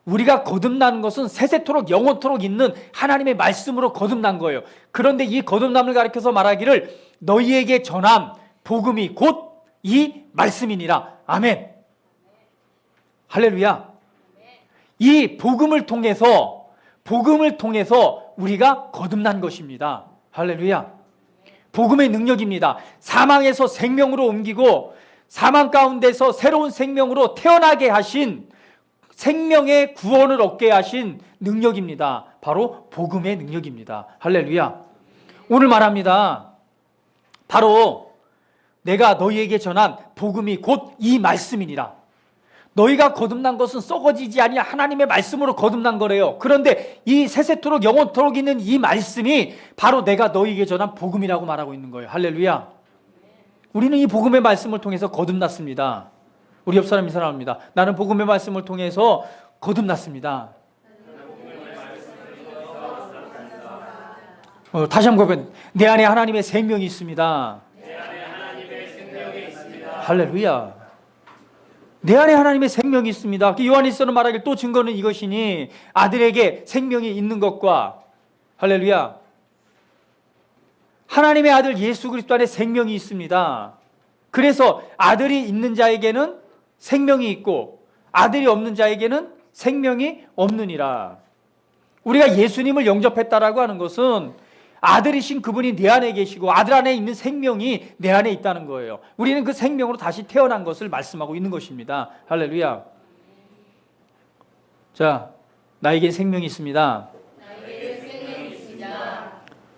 우리가 거듭난 것은 세세토록 영원토록 있는 하나님의 말씀으로 거듭난 거예요. 그런데 이 거듭남을 가리켜서 말하기를 너희에게 전한 복음이 곧 이 말씀이니라. 아멘. 할렐루야. 이 복음을 통해서 우리가 거듭난 것입니다. 할렐루야. 복음의 능력입니다. 사망에서 생명으로 옮기고 사망 가운데서 새로운 생명으로 태어나게 하신, 생명의 구원을 얻게 하신 능력입니다. 바로 복음의 능력입니다. 할렐루야. 오늘 말합니다. 바로 내가 너희에게 전한 복음이 곧 이 말씀이니라. 너희가 거듭난 것은 썩어지지 아니한 하나님의 말씀으로 거듭난 거래요. 그런데 이 세세토록 영원토록 있는 이 말씀이 바로 내가 너희에게 전한 복음이라고 말하고 있는 거예요. 할렐루야. 우리는 이 복음의 말씀을 통해서 거듭났습니다. 우리 옆 사람 이 사람입니다. 나는 복음의 말씀을 통해서 거듭났습니다. 다시 한번 고백. 내 안에 하나님의 생명이 있습니다. 할렐루야. 내 안에 하나님의 생명이 있습니다. 요한일서는 말하길 또 증거는 이것이니 아들에게 생명이 있는 것과, 할렐루야, 하나님의 아들 예수 그리스도 안에 생명이 있습니다. 그래서 아들이 있는 자에게는 생명이 있고 아들이 없는 자에게는 생명이 없느니라. 우리가 예수님을 영접했다라고 하는 것은 아들이신 그분이 내 안에 계시고 아들 안에 있는 생명이 내 안에 있다는 거예요. 우리는 그 생명으로 다시 태어난 것을 말씀하고 있는 것입니다. 할렐루야. 자, 나에게 생명이 있습니다.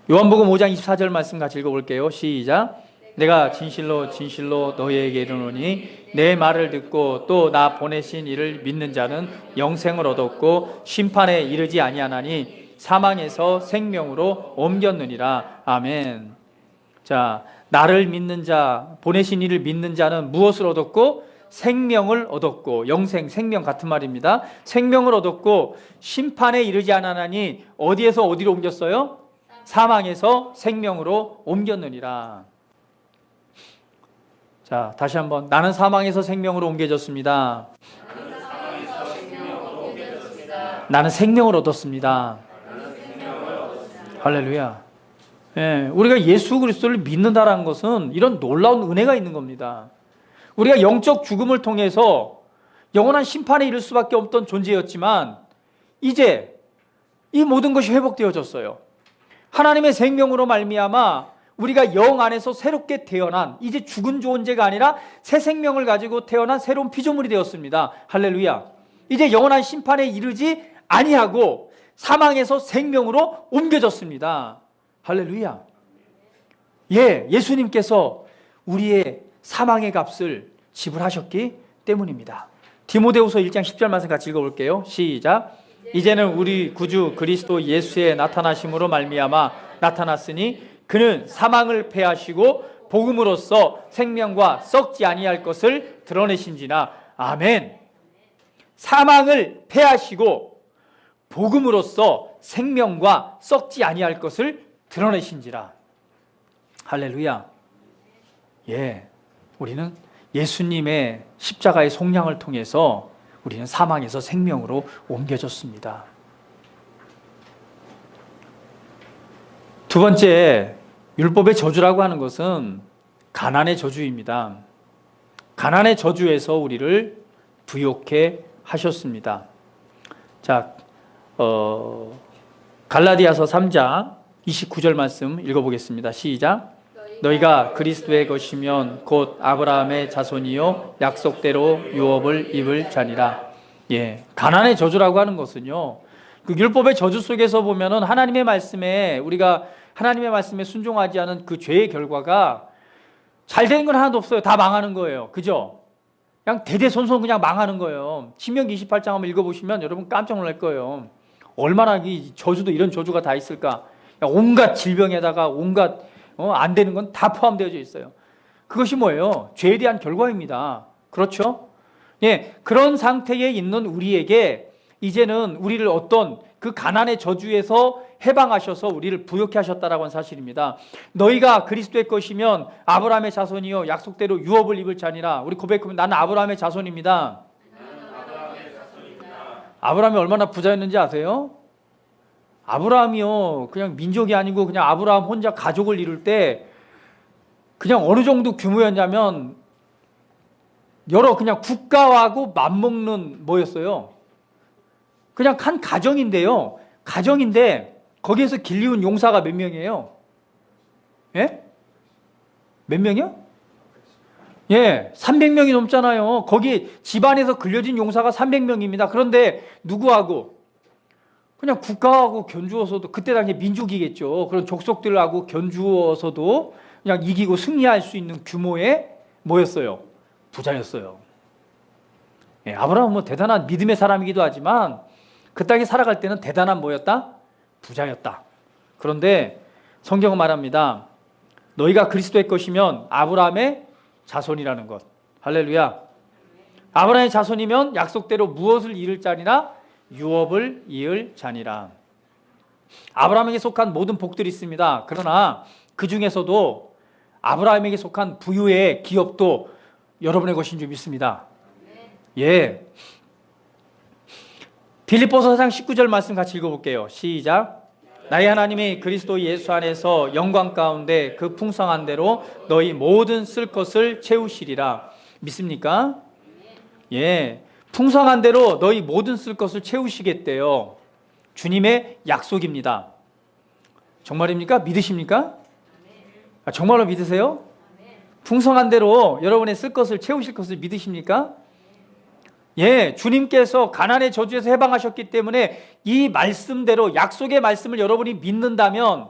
요한복음 5장 24절 말씀 같이 읽어볼게요. 시작. 내가 진실로 진실로 너희에게 이르노니 내 말을 듣고 또 나 보내신 이를 믿는 자는 영생을 얻었고 심판에 이르지 아니하나니 사망에서 생명으로 옮겼느니라. 아멘. 자, 나를 믿는 자, 보내신 이를 믿는 자는 무엇을 얻었고? 생명을 얻었고, 영생, 생명 같은 말입니다. 생명을 얻었고 심판에 이르지 아니하나니 어디에서 어디로 옮겼어요? 사망에서 생명으로 옮겼느니라. 자, 다시 한번. 나는 사망에서 생명으로 옮겨졌습니다. 나는 생명을 얻었습니다. 할렐루야. 예, 우리가 예수 그리스도를 믿는다라는 것은 이런 놀라운 은혜가 있는 겁니다. 우리가 영적 죽음을 통해서 영원한 심판에 이를 수밖에 없던 존재였지만 이제 이 모든 것이 회복되어졌어요. 하나님의 생명으로 말미암아 우리가 영 안에서 새롭게 태어난, 이제 죽은 존재가 아니라 새 생명을 가지고 태어난 새로운 피조물이 되었습니다. 할렐루야. 이제 영원한 심판에 이르지 아니하고 사망에서 생명으로 옮겨졌습니다. 할렐루야. 예, 예수님께서 우리의 사망의 값을 지불하셨기 때문입니다. 디모데후서 1장 10절 말씀 같이 읽어볼게요. 시작. 이제는 우리 구주 그리스도 예수의 나타나심으로 말미암아 나타났으니 그는 사망을 패하시고 복음으로써 생명과 썩지 아니할 것을 드러내신지라. 아멘. 사망을 패하시고 복음으로써 생명과 썩지 아니할 것을 드러내신지라. 할렐루야. 예, 우리는 예수님의 십자가의 속량을 통해서 우리는 사망에서 생명으로 옮겨졌습니다. 두 번째, 율법의 저주라고 하는 것은 가난의 저주입니다. 가난의 저주에서 우리를 부욕해 하셨습니다. 자, 갈라디아서 3장 29절 말씀 읽어보겠습니다. 시작. 너희가 그리스도의 것이면 곧 아브라함의 자손이요 약속대로 유업을 입을 자니라. 예, 가난의 저주라고 하는 것은요, 그 율법의 저주 속에서 보면은 하나님의 말씀에 우리가 하나님의 말씀에 순종하지 않은 그 죄의 결과가 잘 되는 건 하나도 없어요. 다 망하는 거예요. 그죠? 그냥 대대손손 그냥 망하는 거예요. 신명기 28장 한번 읽어보시면 여러분 깜짝 놀랄 거예요. 얼마나 이 저주도 이런 저주가 다 있을까? 온갖 질병에다가 온갖 안 되는 건 다 포함되어 있어요. 그것이 뭐예요? 죄에 대한 결과입니다. 그렇죠? 예, 그런 상태에 있는 우리에게 이제는 우리를 어떤 그 가난의 저주에서 해방하셔서 우리를 부욕해 하셨다라고 하는 사실입니다. 너희가 그리스도의 것이면 아브라함의 자손이요 약속대로 유업을 입을 자니라. 우리 고백하면 나는 아브라함의 자손입니다. 아브라함이 얼마나 부자였는지 아세요? 아브라함이요 그냥 민족이 아니고 그냥 아브라함 혼자 가족을 이룰 때 그냥 어느 정도 규모였냐면 여러 그냥 국가하고 맞먹는 뭐였어요? 그냥 한 가정인데요. 가정인데 거기에서 길리운 용사가 몇 명이에요? 예? 몇 명이요? 예, 300명이 넘잖아요. 거기 집안에서 끌려진 용사가 300명입니다. 그런데 누구하고? 그냥 국가하고 견주어서도, 그때 당시 민족이겠죠. 그런 족속들하고 견주어서도 그냥 이기고 승리할 수 있는 규모의 뭐였어요? 부자였어요. 예, 아브라함은 뭐 대단한 믿음의 사람이기도 하지만 그 땅에 살아갈 때는 대단한 뭐였다? 부자였다. 그런데 성경은 말합니다. 너희가 그리스도의 것이면 아브라함의 자손이라는 것. 할렐루야. 아브라함의 자손이면 약속대로 무엇을 이룰 자니라? 유업을 이을 자니라. 아브라함에게 속한 모든 복들이 있습니다. 그러나 그 중에서도 아브라함에게 속한 부유의 기업도 여러분의 것인 줄 믿습니다. 예. 빌립보서 4장 19절 말씀 같이 읽어볼게요. 시작. 나의 하나님이 그리스도 예수 안에서 영광 가운데 그 풍성한 대로 너희 모든 쓸 것을 채우시리라. 믿습니까? 예. 풍성한 대로 너희 모든 쓸 것을 채우시겠대요. 주님의 약속입니다. 정말입니까? 믿으십니까? 정말로 믿으세요? 풍성한 대로 여러분의 쓸 것을 채우실 것을 믿으십니까? 예, 주님께서 가난의 저주에서 해방하셨기 때문에 이 말씀대로 약속의 말씀을 여러분이 믿는다면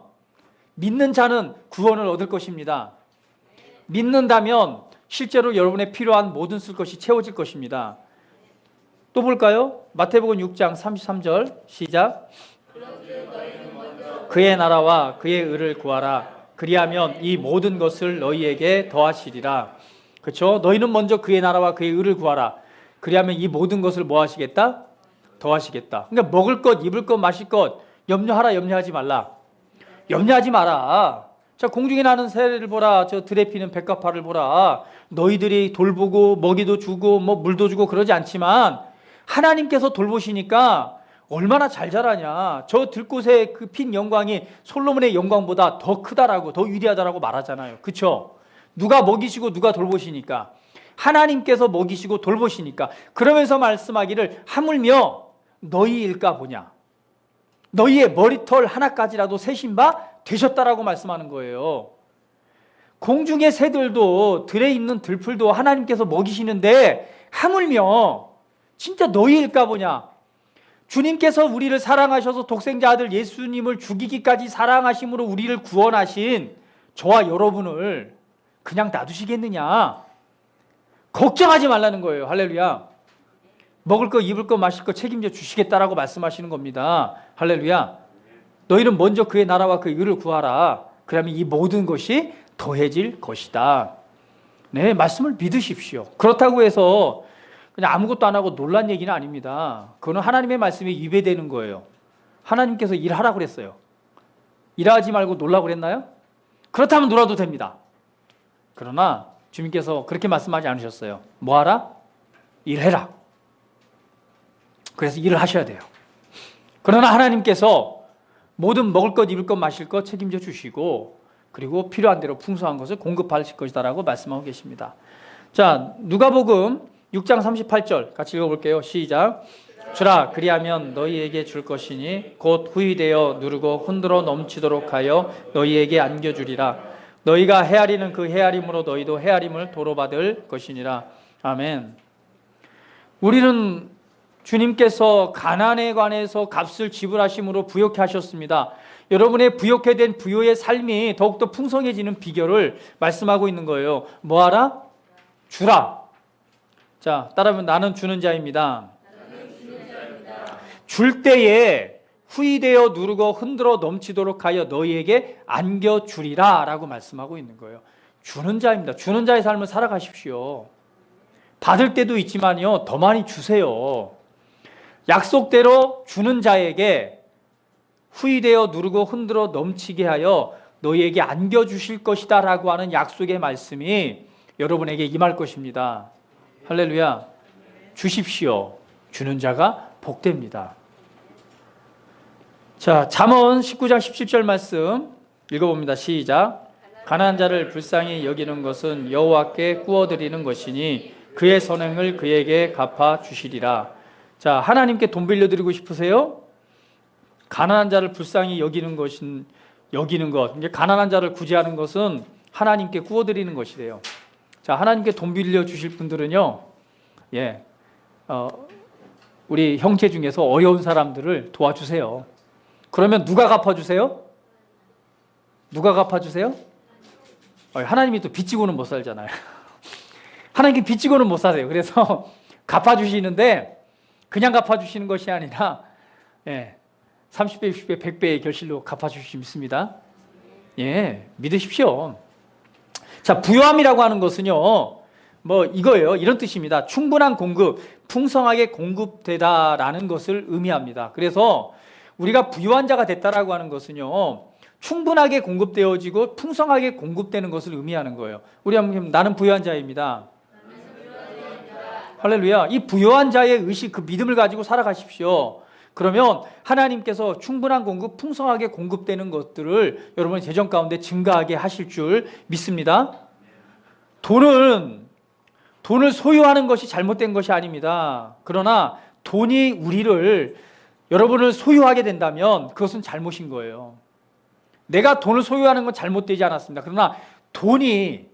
믿는 자는 구원을 얻을 것입니다. 믿는다면 실제로 여러분의 필요한 모든 쓸 것이 채워질 것입니다. 또 볼까요? 마태복음 6장 33절 시작. 그의 나라와 그의 의를 구하라. 그리하면 이 모든 것을 너희에게 더하시리라. 그렇죠? 너희는 먼저 그의 나라와 그의 의를 구하라. 그리하면 이 모든 것을 뭐 하시겠다? 더하시겠다. 그러니까 먹을 것, 입을 것, 마실 것 염려하라, 염려하지 말라. 염려하지 마라. 자, 공중에 나는 새를 보라. 저 들에 피는 백합화를 보라. 너희들이 돌보고 먹이도 주고 뭐 물도 주고 그러지 않지만 하나님께서 돌보시니까 얼마나 잘 자라냐. 저 들꽃의 그 핀 영광이 솔로몬의 영광보다 더 크다라고, 더 위대하다라고 말하잖아요. 그렇죠? 누가 먹이시고 누가 돌보시니까. 하나님께서 먹이시고 돌보시니까. 그러면서 말씀하기를 하물며 너희일까 보냐. 너희의 머리털 하나까지라도 세신 바 되셨다라고 말씀하는 거예요. 공중의 새들도 들에 있는 들풀도 하나님께서 먹이시는데 하물며 진짜 너희일까 보냐. 주님께서 우리를 사랑하셔서 독생자 아들 예수님을 죽이기까지 사랑하심으로 우리를 구원하신 저와 여러분을 그냥 놔두시겠느냐? 걱정하지 말라는 거예요. 할렐루야. 먹을 거, 입을 거, 마실 거 책임져 주시겠다라고 말씀하시는 겁니다. 할렐루야. 너희는 먼저 그의 나라와 그의 의를 구하라. 그러면 이 모든 것이 더해질 것이다. 네, 말씀을 믿으십시오. 그렇다고 해서 그냥 아무것도 안 하고 놀란 얘기는 아닙니다. 그거는 하나님의 말씀에 위배되는 거예요. 하나님께서 일하라고 그랬어요. 일하지 말고 놀라고 그랬나요? 그렇다면 놀아도 됩니다. 그러나 주님께서 그렇게 말씀하지 않으셨어요. 뭐 하라? 일해라. 그래서 일을 하셔야 돼요. 그러나 하나님께서 모든 먹을 것, 입을 것, 마실 것 책임져 주시고 그리고 필요한 대로 풍성한 것을 공급하실 것이다라고 말씀하고 계십니다. 자, 누가복음 6장 38절 같이 읽어볼게요. 시작. 주라 그리하면 너희에게 줄 것이니 곧 후히되어 누르고 흔들어 넘치도록 하여 너희에게 안겨주리라. 너희가 헤아리는 그 헤아림으로 너희도 헤아림을 도로받을 것이니라. 아멘. 우리는 주님께서 가난에 관해서 값을 지불하심으로 부욕해 하셨습니다. 여러분의 부욕해 된 부요의 삶이 더욱더 풍성해지는 비결을 말씀하고 있는 거예요. 뭐하라? 주라. 자, 따라하면 나는 주는 자입니다. 줄 때에 후히되어 누르고 흔들어 넘치도록 하여 너희에게 안겨주리라 라고 말씀하고 있는 거예요. 주는 자입니다. 주는 자의 삶을 살아가십시오. 받을 때도 있지만요, 더 많이 주세요. 약속대로 주는 자에게 후히되어 누르고 흔들어 넘치게 하여 너희에게 안겨주실 것이다 라고 하는 약속의 말씀이 여러분에게 임할 것입니다. 할렐루야. 주십시오. 주는 자가 복됩니다. 자, 잠언 19장 17절 말씀 읽어봅니다. 시작. 가난한 자를 불쌍히 여기는 것은 여호와께 구워드리는 것이니 그의 선행을 그에게 갚아 주시리라. 자, 하나님께 돈 빌려드리고 싶으세요? 가난한 자를 불쌍히 여기는 것, 가난한 자를 구제하는 것은 하나님께 구워드리는 것이래요. 자, 하나님께 돈 빌려주실 분들은요, 우리 형제 중에서 어려운 사람들을 도와주세요. 그러면 누가 갚아주세요? 누가 갚아주세요? 하나님이 또 빚지고는 못 살잖아요. 하나님께 빚지고는 못 사세요. 그래서 갚아주시는데 그냥 갚아주시는 것이 아니라 30배, 60배, 100배의 결실로 갚아주실 수 있습니다. 믿으십시오. 자, 부요함이라고 하는 것은요, 뭐 이거예요. 이런 뜻입니다. 충분한 공급, 풍성하게 공급되다라는 것을 의미합니다. 그래서 우리가 부유한 자가 됐다라고 하는 것은요, 충분하게 공급되어지고 풍성하게 공급되는 것을 의미하는 거예요. 우리 한번 나는 부유한 자입니다. 할렐루야. 이 부유한 자의 의식, 그 믿음을 가지고 살아가십시오. 그러면 하나님께서 충분한 공급, 풍성하게 공급되는 것들을 여러분의 재정 가운데 증가하게 하실 줄 믿습니다. 돈을 소유하는 것이 잘못된 것이 아닙니다. 그러나 돈이 여러분을 소유하게 된다면 그것은 잘못인 거예요. 내가 돈을 소유하는 건 잘못되지 않았습니다. 그러나 돈이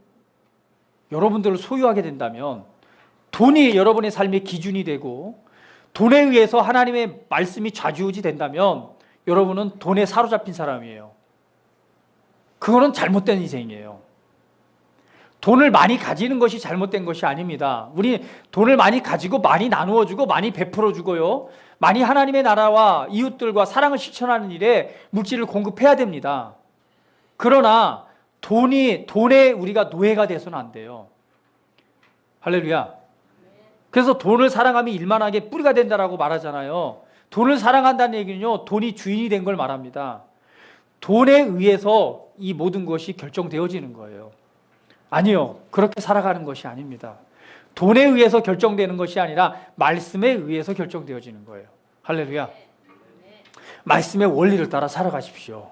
여러분들을 소유하게 된다면 돈이 여러분의 삶의 기준이 되고 돈에 의해서 하나님의 말씀이 좌지우지 된다면 여러분은 돈에 사로잡힌 사람이에요. 그거는 잘못된 인생이에요. 돈을 많이 가지는 것이 잘못된 것이 아닙니다. 우리 돈을 많이 가지고 많이 나누어주고 많이 베풀어주고요, 많이 하나님의 나라와 이웃들과 사랑을 실천하는 일에 물질을 공급해야 됩니다. 그러나 돈에 우리가 노예가 돼서는 안 돼요. 할렐루야. 그래서 돈을 사랑하면 일만하게 뿌리가 된다라고 말하잖아요. 돈을 사랑한다는 얘기는요, 돈이 주인이 된 걸 말합니다. 돈에 의해서 이 모든 것이 결정되어지는 거예요. 아니요, 그렇게 살아가는 것이 아닙니다. 돈에 의해서 결정되는 것이 아니라 말씀에 의해서 결정되어지는 거예요. 할렐루야. 말씀의 원리를 따라 살아가십시오.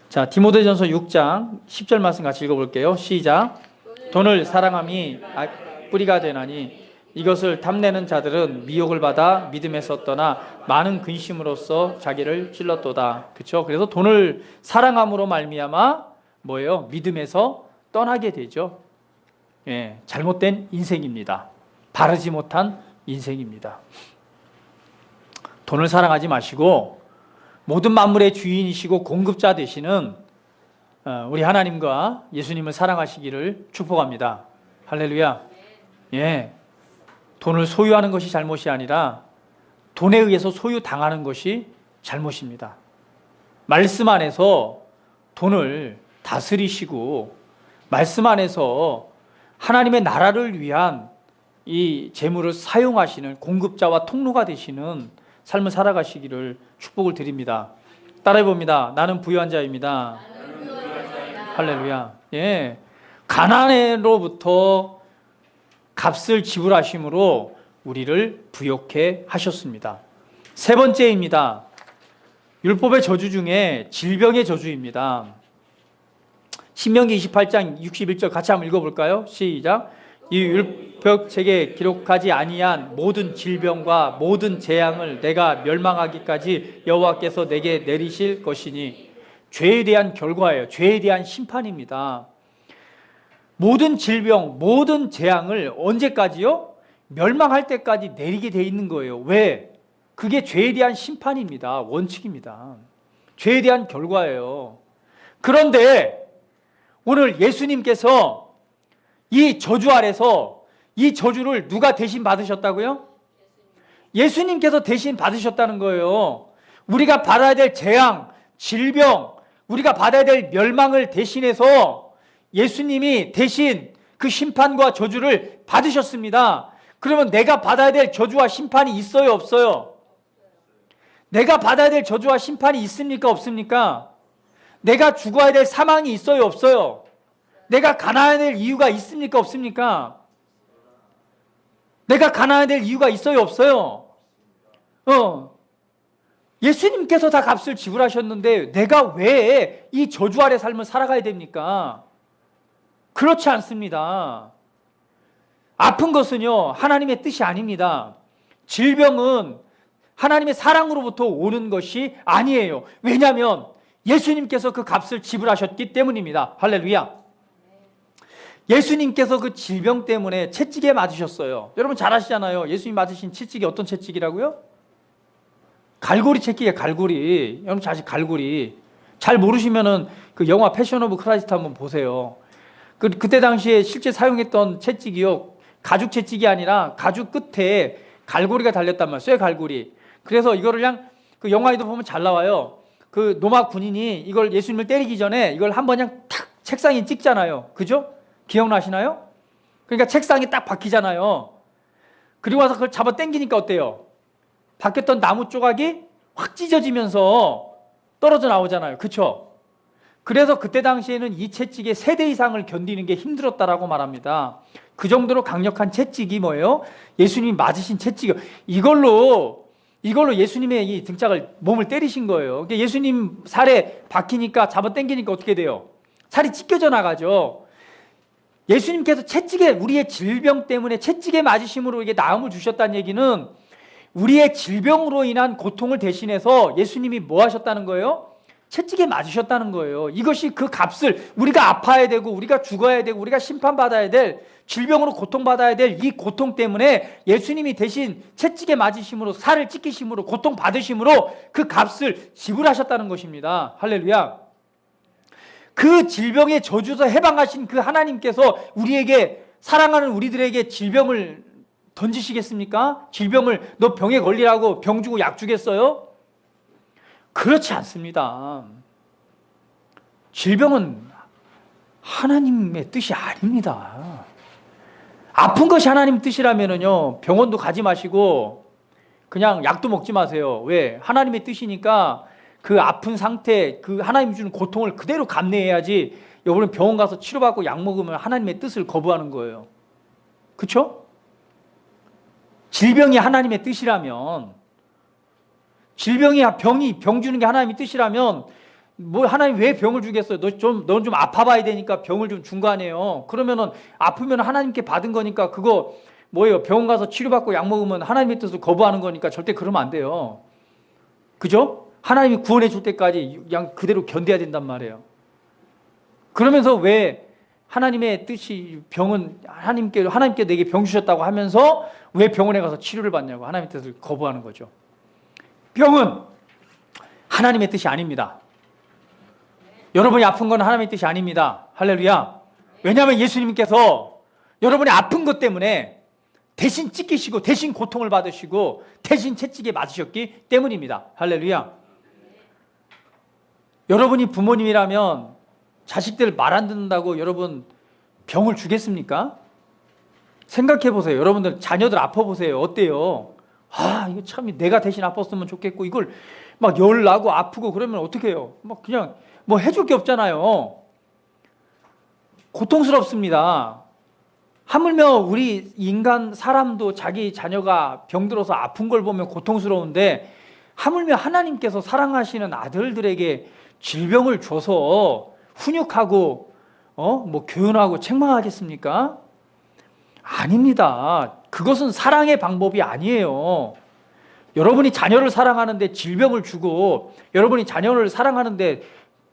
자, 디모데전서 6장 10절 말씀 같이 읽어볼게요. 시작. 돈을 사랑함이 뿌리가 되나니 이것을 탐내는 자들은 미혹을 받아 믿음에서 떠나 많은 근심으로써 자기를 찔렀도다. 그렇죠? 그래서 돈을 사랑함으로 말미암아 뭐예요? 믿음에서 떠나게 되죠. 잘못된 인생입니다. 바르지 못한 인생입니다. 돈을 사랑하지 마시고 모든 만물의 주인이시고 공급자 되시는 우리 하나님과 예수님을 사랑하시기를 축복합니다. 할렐루야. 예, 돈을 소유하는 것이 잘못이 아니라 돈에 의해서 소유당하는 것이 잘못입니다. 말씀 안에서 돈을 다스리시고 말씀 안에서 하나님의 나라를 위한 이 재물을 사용하시는 공급자와 통로가 되시는 삶을 살아가시기를 축복을 드립니다. 따라해 봅니다. 나는 부유한 자입니다. 할렐루야. 예, 가난으로부터 값을 지불하심으로 우리를 부욕해 하셨습니다. 세 번째입니다. 율법의 저주 중에 질병의 저주입니다. 신명기 28장 61절 같이 한번 읽어볼까요? 시작. 이 율법책에 기록하지 아니한 모든 질병과 모든 재앙을 내가 멸망하기까지 여호와께서 내게 내리실 것이니, 죄에 대한 결과예요. 죄에 대한 심판입니다. 모든 질병, 모든 재앙을 언제까지요? 멸망할 때까지 내리게 돼 있는 거예요. 왜? 그게 죄에 대한 심판입니다. 원칙입니다. 죄에 대한 결과예요. 그런데 오늘 예수님께서 이 저주 아래서 이 저주를 누가 대신 받으셨다고요? 예수님께서 대신 받으셨다는 거예요. 우리가 받아야 될 재앙, 질병, 우리가 받아야 될 멸망을 대신해서 예수님이 대신 그 심판과 저주를 받으셨습니다. 그러면 내가 받아야 될 저주와 심판이 있어요, 없어요? 내가 받아야 될 저주와 심판이 있습니까, 없습니까? 내가 죽어야 될 사망이 있어요, 없어요? 내가 가난해야 될 이유가 있습니까, 없습니까? 내가 가난해야 될 이유가 있어요, 없어요? 예수님께서 다 값을 지불하셨는데 내가 왜 이 저주 아래 삶을 살아가야 됩니까? 그렇지 않습니다. 아픈 것은요, 하나님의 뜻이 아닙니다. 질병은 하나님의 사랑으로부터 오는 것이 아니에요. 왜냐하면 예수님께서 그 값을 지불하셨기 때문입니다. 할렐루야. 예수님께서 그 질병 때문에 채찍에 맞으셨어요. 여러분 잘 아시잖아요. 예수님 맞으신 채찍이 어떤 채찍이라고요? 갈고리 채찍이에요. 갈고리. 여러분 잘 아시죠? 갈고리. 잘 모르시면은 그 영화 패션 오브 크라이스트 한번 보세요. 그때 당시에 실제 사용했던 채찍이요, 가죽 채찍이 아니라 가죽 끝에 갈고리가 달렸단 말이에요. 쇠 갈고리. 그래서 이거를 그냥 그 영화에도 보면 잘 나와요. 그 로마 군인이 이걸 예수님을 때리기 전에 이걸 한번 그냥 탁 책상에 찍잖아요. 그죠? 기억나시나요? 그러니까 책상에 딱 박히잖아요. 그리고 와서 그걸 잡아 당기니까 어때요? 박혔던 나무 조각이 확 찢어지면서 떨어져 나오잖아요. 그렇죠? 그래서 그때 당시에는 이 채찍의 3대 이상을 견디는 게 힘들었다라고 말합니다. 그 정도로 강력한 채찍이 뭐예요? 예수님이 맞으신 채찍이요. 이걸로 예수님의 이 등짝을, 몸을 때리신 거예요. 그러니까 예수님 살에 박히니까, 잡아 당기니까 어떻게 돼요? 살이 찢겨져 나가죠. 예수님께서 채찍에, 우리의 질병 때문에 채찍에 맞으심으로 이게 나음을 주셨다는 얘기는 우리의 질병으로 인한 고통을 대신해서 예수님이 뭐 하셨다는 거예요? 채찍에 맞으셨다는 거예요. 이것이 그 값을, 우리가 아파야 되고 우리가 죽어야 되고 우리가 심판받아야 될, 질병으로 고통받아야 될 이 고통 때문에 예수님이 대신 채찍에 맞으심으로, 살을 찢기심으로, 고통받으심으로 그 값을 지불하셨다는 것입니다. 할렐루야. 그 질병의 저주에서 해방하신 그 하나님께서 우리에게, 사랑하는 우리들에게 질병을 던지시겠습니까? 질병을, 너 병에 걸리라고 병 주고 약 주겠어요? 그렇지 않습니다. 질병은 하나님의 뜻이 아닙니다. 아픈 것이 하나님 뜻이라면요, 병원도 가지 마시고 그냥 약도 먹지 마세요. 왜? 하나님의 뜻이니까 그 아픈 상태, 그 하나님이 주는 고통을 그대로 감내해야지. 여러분 병원 가서 치료받고 약 먹으면 하나님의 뜻을 거부하는 거예요. 그렇죠? 질병이 하나님의 뜻이라면, 병 주는 게 하나님의 뜻이라면, 뭐 하나님 왜 병을 주겠어요? 너는 좀 아파봐야 되니까 병을 좀 준 거 아니에요. 그러면은 아프면 하나님께 받은 거니까 그거 뭐예요? 병원 가서 치료받고 약 먹으면 하나님의 뜻을 거부하는 거니까 절대 그러면 안 돼요. 그죠? 하나님이 구원해 줄 때까지 그냥 그대로 견뎌야 된단 말이에요. 그러면서 왜 하나님의 뜻이 병은 하나님께 내게 병 주셨다고 하면서 왜 병원에 가서 치료를 받냐고 하나님의 뜻을 거부하는 거죠. 병은 하나님의 뜻이 아닙니다. 여러분이 아픈 건 하나님의 뜻이 아닙니다. 할렐루야. 왜냐하면 예수님께서 여러분이 아픈 것 때문에 대신 찢기시고 대신 고통을 받으시고 대신 채찍에 맞으셨기 때문입니다. 할렐루야. 여러분이 부모님이라면 자식들 말 안 듣는다고 여러분 병을 주겠습니까? 생각해 보세요. 여러분들 자녀들 아파 보세요. 어때요? 이거 참 내가 대신 아팠으면 좋겠고 이걸 막 열 나고 아프고 그러면 어떻게 해요? 막 그냥 뭐 해줄 게 없잖아요. 고통스럽습니다. 하물며 우리 인간 사람도 자기 자녀가 병들어서 아픈 걸 보면 고통스러운데 하물며 하나님께서 사랑하시는 아들들에게 질병을 줘서 훈육하고 뭐 교훈하고 책망하겠습니까? 아닙니다. 그것은 사랑의 방법이 아니에요. 여러분이 자녀를 사랑하는데 질병을 주고 여러분이 자녀를 사랑하는데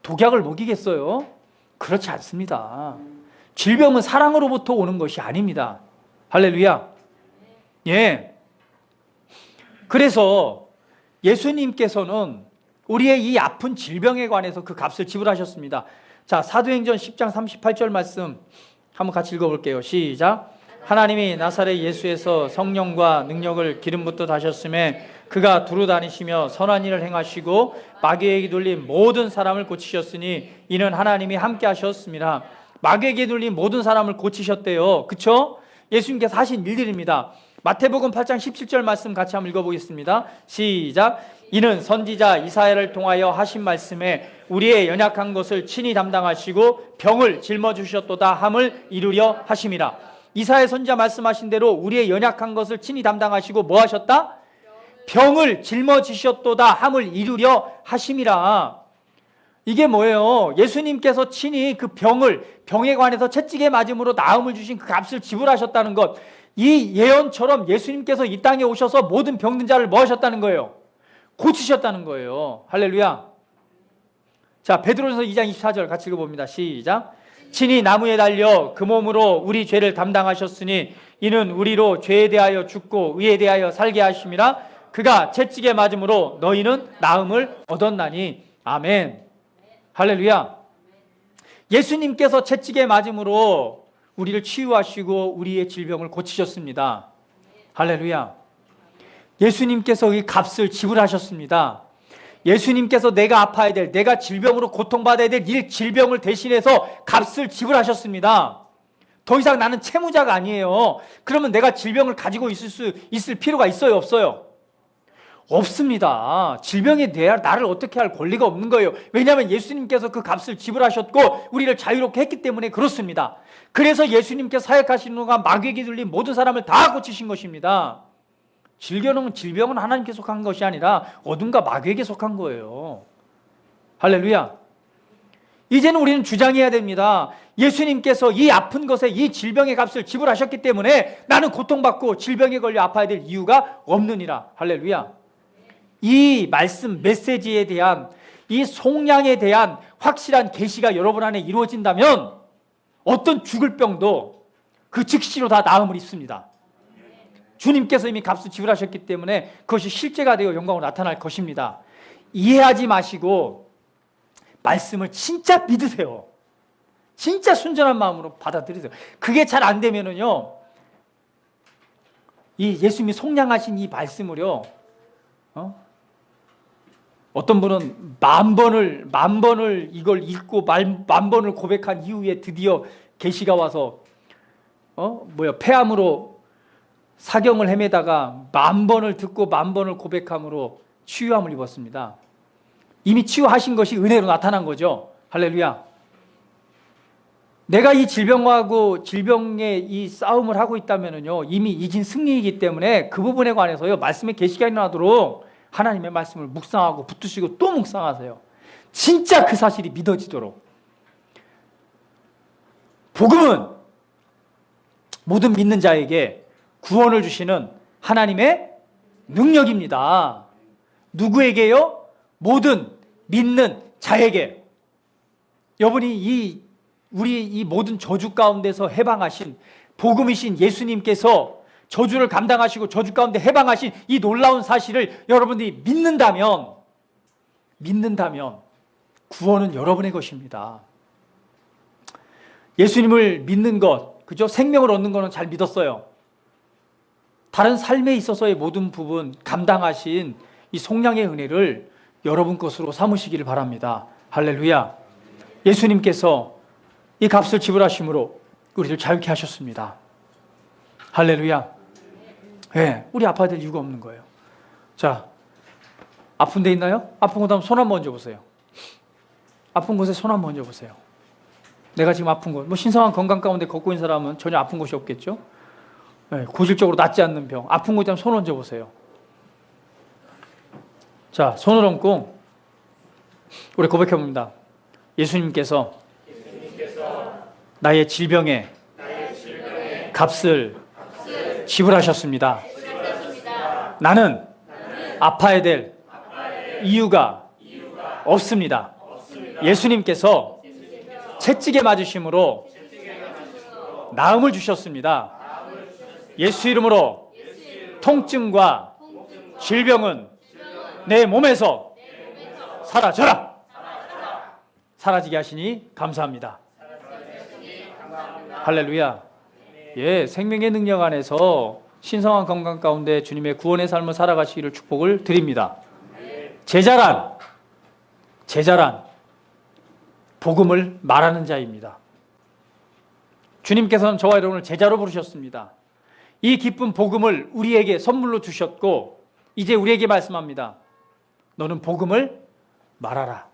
독약을 먹이겠어요? 그렇지 않습니다. 질병은 사랑으로부터 오는 것이 아닙니다. 할렐루야. 예. 그래서 예수님께서는 우리의 이 아픈 질병에 관해서 그 값을 지불하셨습니다. 자, 사도행전 10장 38절 말씀 한번 같이 읽어볼게요. 시작. 하나님이 나사렛 예수에서 성령과 능력을 기름 붓듯 하셨음에 그가 두루 다니시며 선한 일을 행하시고 마귀에게 눌린 모든 사람을 고치셨으니 이는 하나님이 함께 하셨습니다. 마귀에게 눌린 모든 사람을 고치셨대요. 그쵸? 예수님께서 하신 일들입니다. 마태복음 8장 17절 말씀 같이 한번 읽어보겠습니다. 시작. 이는 선지자 이사야를 통하여 하신 말씀에 우리의 연약한 것을 친히 담당하시고 병을 짊어주셨도다 함을 이루려 하심이라. 이사야 선지자 말씀하신 대로 우리의 연약한 것을 친히 담당하시고 뭐 하셨다? 병을 짊어지셨도다 함을 이루려 하심이라. 이게 뭐예요? 예수님께서 친히 그 병에 관해서 채찍에 맞음으로 나음을 주신 그 값을 지불하셨다는 것. 이 예언처럼 예수님께서 이 땅에 오셔서 모든 병든 자를 뭐 하셨다는 거예요? 고치셨다는 거예요. 할렐루야. 자, 베드로전서 2장 24절 같이 읽어봅니다. 시작. 친히 나무에 달려 그 몸으로 우리 죄를 담당하셨으니 이는 우리로 죄에 대하여 죽고 의에 대하여 살게 하심이라. 그가 채찍에 맞음으로 너희는 나음을 얻었나니. 아멘. 할렐루야. 예수님께서 채찍에 맞음으로 우리를 치유하시고 우리의 질병을 고치셨습니다. 할렐루야. 예수님께서 이 값을 지불하셨습니다. 예수님께서 내가 아파야 될, 내가 질병으로 고통받아야 될 이 질병을 대신해서 값을 지불하셨습니다. 더 이상 나는 채무자가 아니에요. 그러면 내가 질병을 가지고 있을 필요가 있어요, 없어요? 없습니다. 질병에 대해 나를 어떻게 할 권리가 없는 거예요. 왜냐하면 예수님께서 그 값을 지불하셨고 우리를 자유롭게 했기 때문에 그렇습니다. 그래서 예수님께서 사역하시는 동안 마귀에게 들린 모든 사람을 다 고치신 것입니다. 질병은 하나님께 속한 것이 아니라 어둠과 마귀에게 속한 거예요. 할렐루야. 이제는 우리는 주장해야 됩니다. 예수님께서 이 아픈 것에 이 질병의 값을 지불하셨기 때문에 나는 고통받고 질병에 걸려 아파야 될 이유가 없느니라. 할렐루야. 이 말씀 메시지에 대한 이 속량에 대한 확실한 계시가 여러분 안에 이루어진다면 어떤 죽을 병도 그 즉시로 다 나음을 입습니다. 주님께서 이미 값을 지불하셨기 때문에 그것이 실제가 되어 영광으로 나타날 것입니다. 이해하지 마시고 말씀을 진짜 믿으세요. 진짜 순전한 마음으로 받아들이세요. 그게 잘 안 되면은요, 이 예수님이 속량하신 이 말씀을요, 어떤 분은 만 번을 이걸 읽고 만 번을 고백한 이후에 드디어 계시가 와서 폐암으로 사경을 헤매다가 만 번을 듣고 만 번을 고백함으로 치유함을 입었습니다. 이미 치유하신 것이 은혜로 나타난 거죠. 할렐루야. 내가 이 질병의 이 싸움을 하고 있다면은요, 이미 이긴 승리이기 때문에 그 부분에 관해서요, 말씀의 계시가 일어나도록 하나님의 말씀을 묵상하고 붙드시고 또 묵상하세요. 진짜 그 사실이 믿어지도록. 복음은 모든 믿는 자에게 구원을 주시는 하나님의 능력입니다. 누구에게요? 모든 믿는 자에게. 여러분이 이 우리 이 모든 저주 가운데서 해방하신 복음이신 예수님께서 저주를 감당하시고 저주 가운데 해방하신 이 놀라운 사실을 여러분들이 믿는다면 구원은 여러분의 것입니다. 예수님을 믿는 것, 그죠? 생명을 얻는 거는 잘 믿었어요. 다른 삶에 있어서의 모든 부분 감당하신 이 속량의 은혜를 여러분 것으로 삼으시기를 바랍니다. 할렐루야. 예수님께서 이 값을 지불하심으로 우리를 자유케 하셨습니다. 할렐루야. 네, 우리 아파야 될 이유가 없는 거예요. 자, 아픈 데 있나요? 아픈 곳 하면 손 한번 얹어보세요. 아픈 곳에 손 한번 얹어보세요. 내가 지금 아픈 곳, 신성한 건강 가운데 걷고 있는 사람은 전혀 아픈 곳이 없겠죠? 네, 고질적으로 낫지 않는 병, 아픈 곳에 손 얹어보세요. 자, 손을 얹고 우리 고백해봅니다. 예수님께서 나의 질병에 값을 지불하셨습니다. 나는 아파야 될 이유가 없습니다. 예수님께서 채찍에 맞으심으로 나음을 주셨습니다. 예수 이름으로 통증과 질병은 내 몸에서 사라져라. 사라지게 하시니 감사합니다. 할렐루야. 예, 생명의 능력 안에서 신성한 건강 가운데 주님의 구원의 삶을 살아가시기를 축복을 드립니다. 제자란 복음을 말하는 자입니다. 주님께서는 저와 여러분을 제자로 부르셨습니다. 이 기쁜 복음을 우리에게 선물로 주셨고 이제 우리에게 말씀합니다. 너는 복음을 말하라.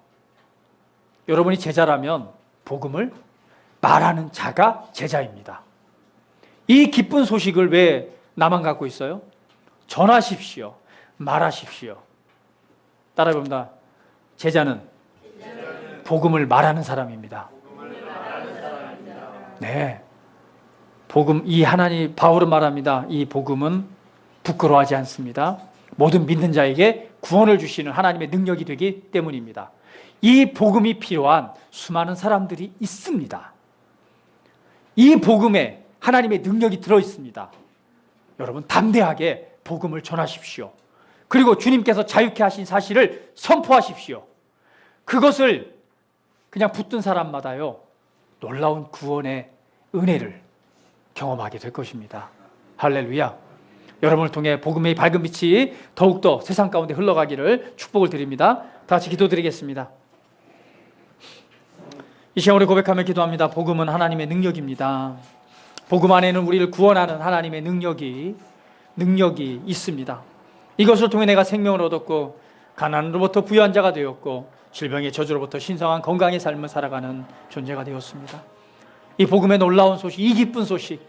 여러분이 제자라면 복음을 말하는 자가 제자입니다. 이 기쁜 소식을 왜 나만 갖고 있어요? 전하십시오. 말하십시오. 따라해봅니다. 제자는 복음을 말하는 사람입니다. 네. 복음, 이 하나님, 바울은 말합니다. 이 복음은 부끄러워하지 않습니다. 모든 믿는 자에게 구원을 주시는 하나님의 능력이 되기 때문입니다. 이 복음이 필요한 수많은 사람들이 있습니다. 이 복음에 하나님의 능력이 들어있습니다. 여러분 담대하게 복음을 전하십시오. 그리고 주님께서 자유케 하신 사실을 선포하십시오. 그것을 그냥 붙든 사람마다요 놀라운 구원의 은혜를 경험하게 될 것입니다. 할렐루야. 여러분을 통해 복음의 밝은 빛이 더욱더 세상 가운데 흘러가기를 축복을 드립니다. 다 같이 기도드리겠습니다. 이 시간 우리 고백하며 기도합니다. 복음은 하나님의 능력입니다. 복음 안에는 우리를 구원하는 하나님의 능력이 있습니다. 이것을 통해 내가 생명을 얻었고 가난으로부터 부유한 자가 되었고 질병의 저주로부터 신성한 건강의 삶을 살아가는 존재가 되었습니다. 이 복음의 놀라운 소식, 이 기쁜 소식,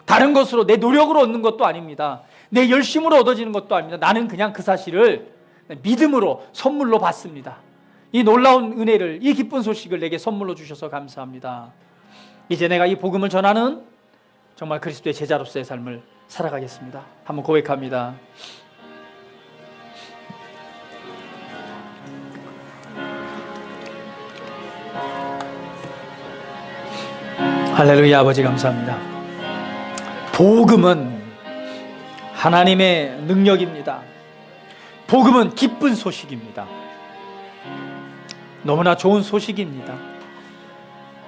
다른 것으로 내 노력으로 얻는 것도 아닙니다. 내 열심으로 얻어지는 것도 아닙니다. 나는 그냥 그 사실을 믿음으로 선물로 받습니다. 이 놀라운 은혜를, 이 기쁜 소식을 내게 선물로 주셔서 감사합니다. 이제 내가 이 복음을 전하는 정말 그리스도의 제자로서의 삶을 살아가겠습니다. 한번 고백합니다. 할렐루야. 아버지 감사합니다. 복음은 하나님의 능력입니다. 복음은 기쁜 소식입니다. 너무나 좋은 소식입니다.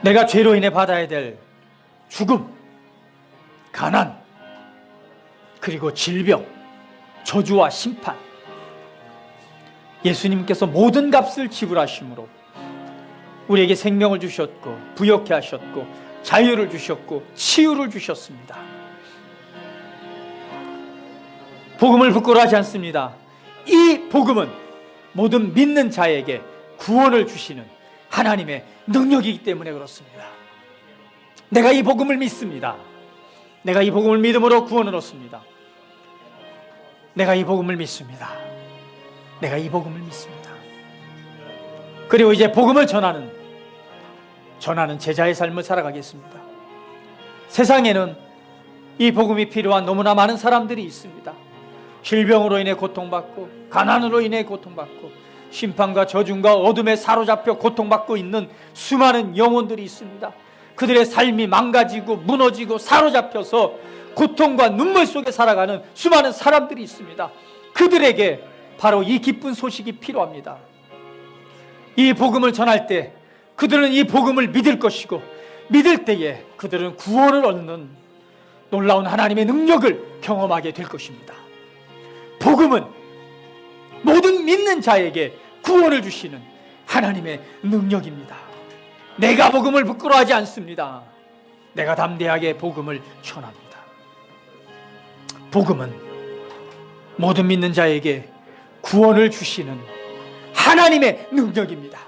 내가 죄로 인해 받아야 될 죽음, 가난, 그리고 질병, 저주와 심판, 예수님께서 모든 값을 지불하심으로 우리에게 생명을 주셨고 부욕케 하셨고 자유를 주셨고 치유를 주셨습니다. 복음을 부끄러워하지 않습니다. 이 복음은 모든 믿는 자에게 구원을 주시는 하나님의 능력이기 때문에 그렇습니다. 내가 이 복음을 믿습니다. 내가 이 복음을 믿음으로 구원을 얻습니다. 내가 이 복음을 믿습니다. 내가 이 복음을 믿습니다. 그리고 이제 복음을 전하는 제자의 삶을 살아가겠습니다. 세상에는 이 복음이 필요한 너무나 많은 사람들이 있습니다. 질병으로 인해 고통받고 가난으로 인해 고통받고 심판과 저주와 어둠에 사로잡혀 고통받고 있는 수많은 영혼들이 있습니다. 그들의 삶이 망가지고 무너지고 사로잡혀서 고통과 눈물 속에 살아가는 수많은 사람들이 있습니다. 그들에게 바로 이 기쁜 소식이 필요합니다. 이 복음을 전할 때 그들은 이 복음을 믿을 것이고, 믿을 때에 그들은 구원을 얻는 놀라운 하나님의 능력을 경험하게 될 것입니다. 복음은 모든 믿는 자에게 구원을 주시는 하나님의 능력입니다. 내가 복음을 부끄러워하지 않습니다. 내가 담대하게 복음을 전합니다. 복음은 모든 믿는 자에게 구원을 주시는 하나님의 능력입니다.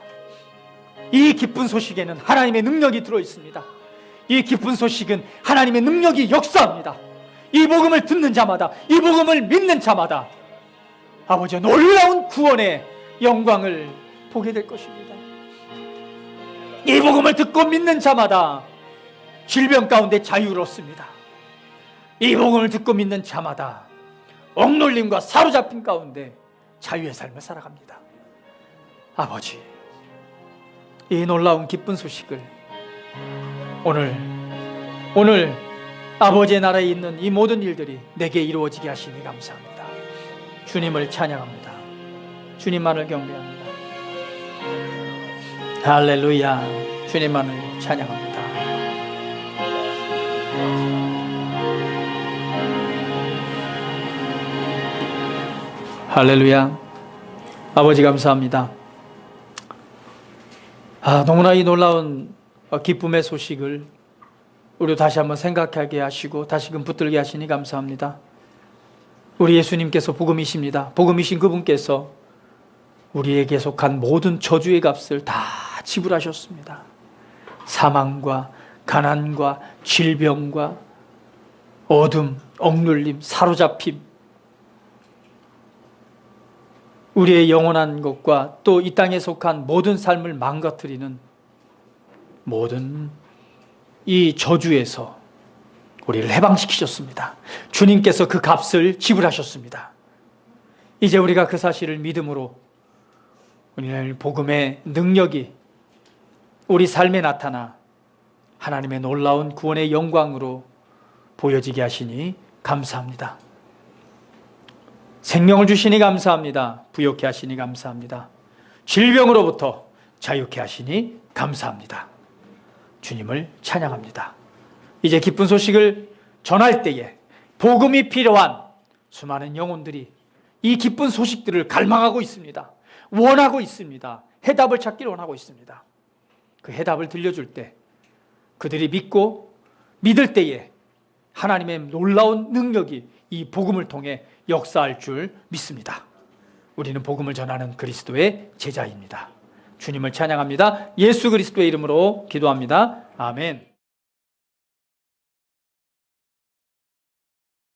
이 기쁜 소식에는 하나님의 능력이 들어있습니다. 이 기쁜 소식은 하나님의 능력이 역사합니다. 이 복음을 듣는 자마다, 이 복음을 믿는 자마다 아버지의 놀라운 구원의 영광을 보게 될 것입니다. 이 복음을 듣고 믿는 자마다 질병 가운데 자유롭습니다. 이 복음을 듣고 믿는 자마다 억눌림과 사로잡힘 가운데 자유의 삶을 살아갑니다. 아버지, 이 놀라운 기쁜 소식을 오늘 아버지의 나라에 있는 이 모든 일들이 내게 이루어지게 하시니 감사합니다. 주님을 찬양합니다. 주님만을 경배합니다. 할렐루야. 주님만을 찬양합니다. 할렐루야. 아버지 감사합니다. 너무나 이 놀라운 기쁨의 소식을 우리 다시 한번 생각하게 하시고 다시금 붙들게 하시니 감사합니다. 우리 예수님께서 복음이십니다. 복음이신 그분께서 우리에게 속한 모든 저주의 값을 다 지불하셨습니다. 사망과 가난과 질병과 어둠, 억눌림, 사로잡힘, 우리의 영원한 것과 또 이 땅에 속한 모든 삶을 망가뜨리는 모든 이 저주에서 우리를 해방시키셨습니다. 주님께서 그 값을 지불하셨습니다. 이제 우리가 그 사실을 믿음으로 오늘 복음의 능력이 우리 삶에 나타나 하나님의 놀라운 구원의 영광으로 보여지게 하시니 감사합니다. 생명을 주시니 감사합니다. 부욕케 하시니 감사합니다. 질병으로부터 자유케 하시니 감사합니다. 주님을 찬양합니다. 이제 기쁜 소식을 전할 때에 복음이 필요한 수많은 영혼들이 이 기쁜 소식들을 갈망하고 있습니다. 원하고 있습니다. 해답을 찾기를 원하고 있습니다. 그 해답을 들려줄 때 그들이 믿고 믿을 때에 하나님의 놀라운 능력이 이 복음을 통해 역사할 줄 믿습니다. 우리는 복음을 전하는 그리스도의 제자입니다. 주님을 찬양합니다. 예수 그리스도의 이름으로 기도합니다. 아멘.